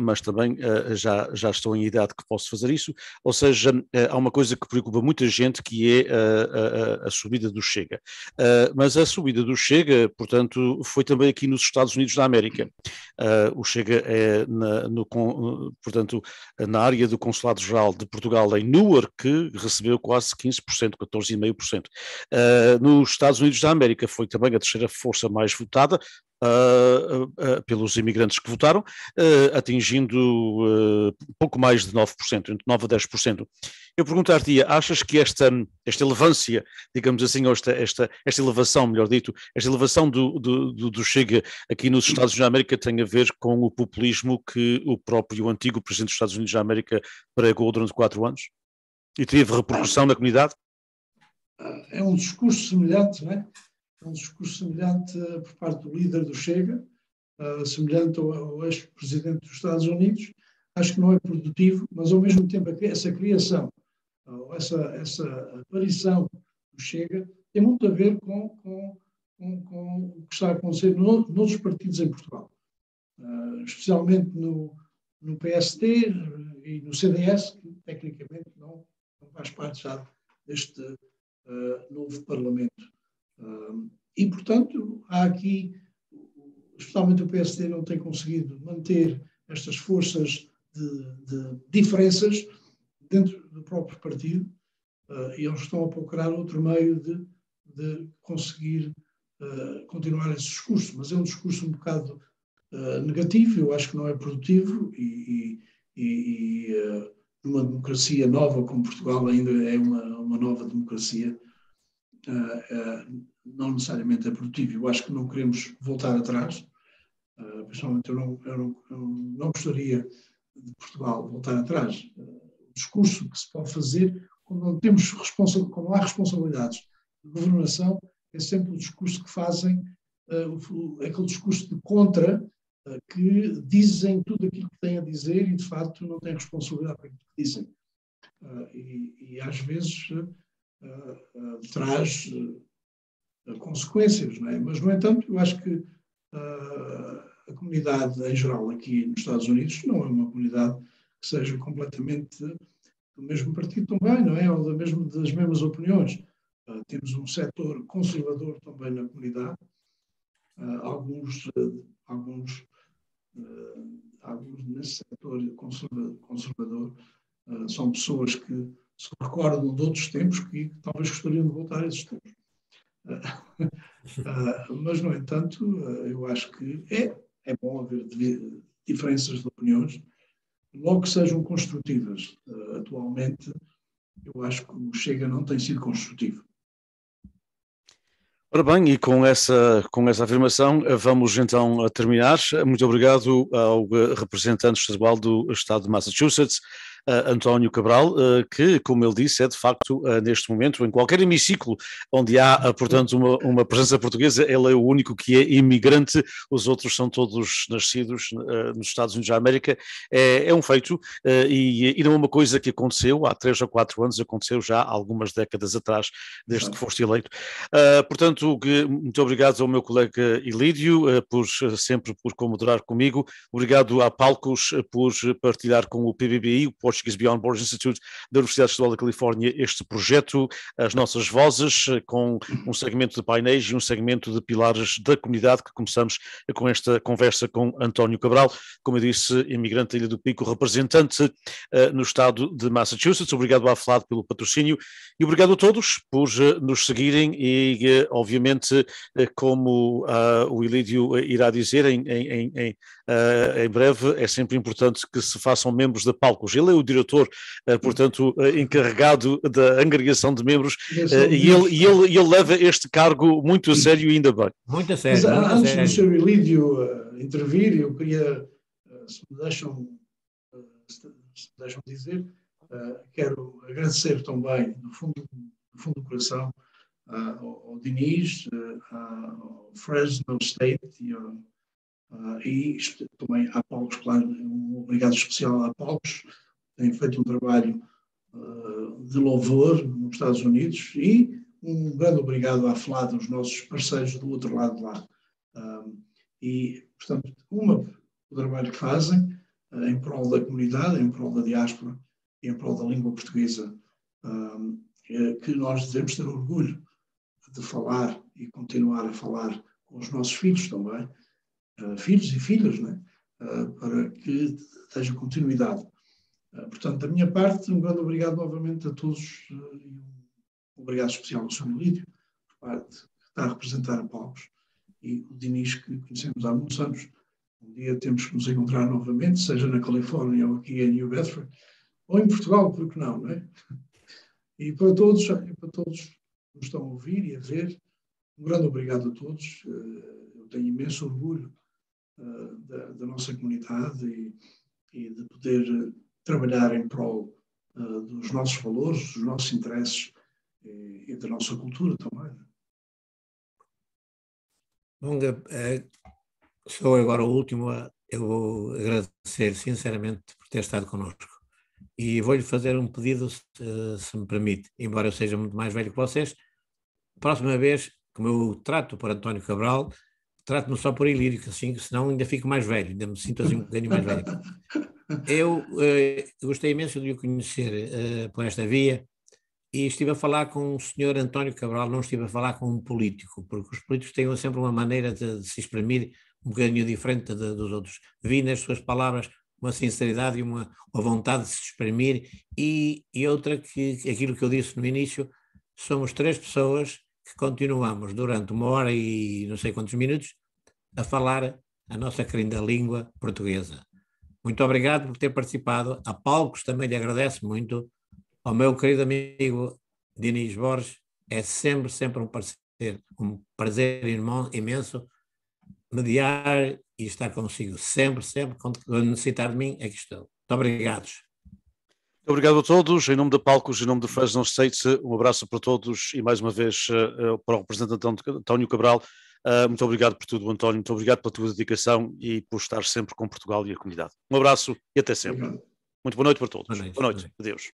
mas também já estou em idade que posso fazer isso, ou seja, há uma coisa que preocupa muita gente, que é a subida do Chega. Mas a subida do Chega, portanto, foi também aqui nos Estados Unidos da América. O Chega é portanto, na área do Consulado-Geral de Portugal em Newark, que recebeu quase 15%, 14,5%. Nos Estados Unidos da América foi também a terceira força mais votada, pelos imigrantes que votaram, atingindo pouco mais de 9%, entre 9% a 10%. Eu perguntar-te, achas que esta relevância, digamos assim, ou esta elevação, melhor dito, esta elevação do Chega aqui nos Estados Unidos da América tem a ver com o populismo que o próprio antigo Presidente dos Estados Unidos da América pregou durante 4 anos? E teve repercussão na comunidade? É um discurso semelhante, não é? É um discurso semelhante por parte do líder do Chega, semelhante ao ex-presidente dos Estados Unidos. Acho que não é produtivo, mas ao mesmo tempo essa criação, essa aparição do Chega tem muito a ver com o que está a acontecer noutros partidos em Portugal, especialmente no PSD e no CDS, que tecnicamente não faz parte já deste novo Parlamento. E, portanto, há aqui, especialmente o PSD não tem conseguido manter estas forças de diferenças dentro do próprio partido, e eles estão a procurar outro meio de conseguir continuar esse discurso, mas é um discurso um bocado negativo, eu acho que não é produtivo, e numa democracia nova como Portugal ainda é uma nova democracia, não necessariamente é produtivo. Eu acho que não queremos voltar atrás, principalmente eu não gostaria de Portugal voltar atrás. O discurso que se pode fazer quando não há responsabilidades de governação é sempre o discurso que fazem, aquele discurso de contra, que dizem tudo aquilo que têm a dizer e de facto não têm responsabilidade para aquilo que dizem. E às vezes traz consequências, não é? Mas, no entanto, eu acho que a comunidade em geral aqui nos Estados Unidos não é uma comunidade que seja completamente do mesmo partido também, não é? Ou das mesmas opiniões. Temos um setor conservador também na comunidade, alguns nesse setor conservador são pessoas que se recordam de outros tempos que talvez gostariam de voltar a esses tempos. Mas, no entanto, eu acho que é bom haver diferenças de opiniões, logo que sejam construtivas. Atualmente, eu acho que o Chega não tem sido construtivo. Ora bem, e com essa afirmação vamos então a terminar. Muito obrigado ao representante estadual do Estado de Massachusetts, António Cabral, que, como ele disse, é de facto, neste momento, em qualquer hemiciclo onde há, portanto, uma presença portuguesa, ele é o único que é imigrante, os outros são todos nascidos nos Estados Unidos da América. É um feito, e não é uma coisa que aconteceu há 3 ou 4 anos, aconteceu já há algumas décadas atrás, desde que foste eleito. Portanto, muito obrigado ao meu colega Ilídio, sempre por comoderar comigo. Obrigado à Palcos por partilhar com o PBBI, o Portuguese Beyond Borders Institute da Universidade Estadual da Califórnia, este projeto, as nossas vozes, com um segmento de painéis e um segmento de pilares da comunidade, que começamos com esta conversa com António Cabral, como eu disse, imigrante da Ilha do Pico, representante no estado de Massachusetts. Obrigado à FLAD pelo patrocínio e obrigado a todos por nos seguirem e, obviamente, como o Ilídio irá dizer em breve, é sempre importante que se façam membros da Palcos. Ele é o diretor, portanto, encarregado da agregação de membros, e ele leva este cargo muito a sério e ainda bem. Muito a sério. Mas antes do Sr. Ilídio intervir, eu queria, se me deixam dizer, quero agradecer também, do fundo do coração, ao Diniz, ao Fresno State e também à Palcos, claro, um obrigado especial à Palcos, tem feito um trabalho de louvor nos Estados Unidos, e um grande obrigado à FLAD, os nossos parceiros do outro lado de lá. E, portanto, o trabalho que fazem em prol da comunidade, em prol da diáspora e em prol da língua portuguesa, que nós devemos ter orgulho de falar e continuar a falar com os nossos filhos também, filhos e filhas, não é? Para que haja continuidade. Portanto, da minha parte, um grande obrigado novamente a todos e um obrigado especial ao Sr. Milídio, por parte que está a representar a Palcos, e o Dinis, que conhecemos há muitos anos. Um dia temos que nos encontrar novamente, seja na Califórnia ou aqui em New Bedford, ou em Portugal, por que não, não é? E para todos que nos estão a ouvir e a ver, um grande obrigado a todos. Eu tenho imenso orgulho da nossa comunidade e de poder trabalhar em prol dos nossos valores, dos nossos interesses e da nossa cultura também. Bom, sou agora o último. Eu vou agradecer sinceramente por ter estado connosco. E vou-lhe fazer um pedido, se me permite, embora eu seja muito mais velho que vocês. Próxima vez, como eu trato por António Cabral, trato-me só por Ilírio, assim, senão ainda fico mais velho, ainda me sinto assim um bocadinho mais velho. Eu gostei imenso de o conhecer por esta via e estive a falar com o Sr. António Cabral, não estive a falar com um político, porque os políticos têm sempre uma maneira de se exprimir um bocadinho diferente dos outros. Vi nas suas palavras uma sinceridade e uma vontade de se exprimir e outra que aquilo que eu disse no início, somos 3 pessoas que continuamos durante 1 hora e não sei quantos minutos a falar a nossa querida língua portuguesa. Muito obrigado por ter participado. A Palcos também lhe agradeço muito. Ao meu querido amigo Dinis Borges, é sempre um prazer imenso mediar e estar consigo. Sempre, quando necessitar de mim, aqui estou. Muito obrigados. Obrigado a todos, em nome da Palcos, em nome de Fresno State, um abraço para todos e mais uma vez para o representante António Cabral. Muito obrigado por tudo, António, muito obrigado pela tua dedicação e por estar sempre com Portugal e a comunidade. Um abraço e até sempre. Obrigado. Muito boa noite para todos. Boa noite. Boa noite. Adeus.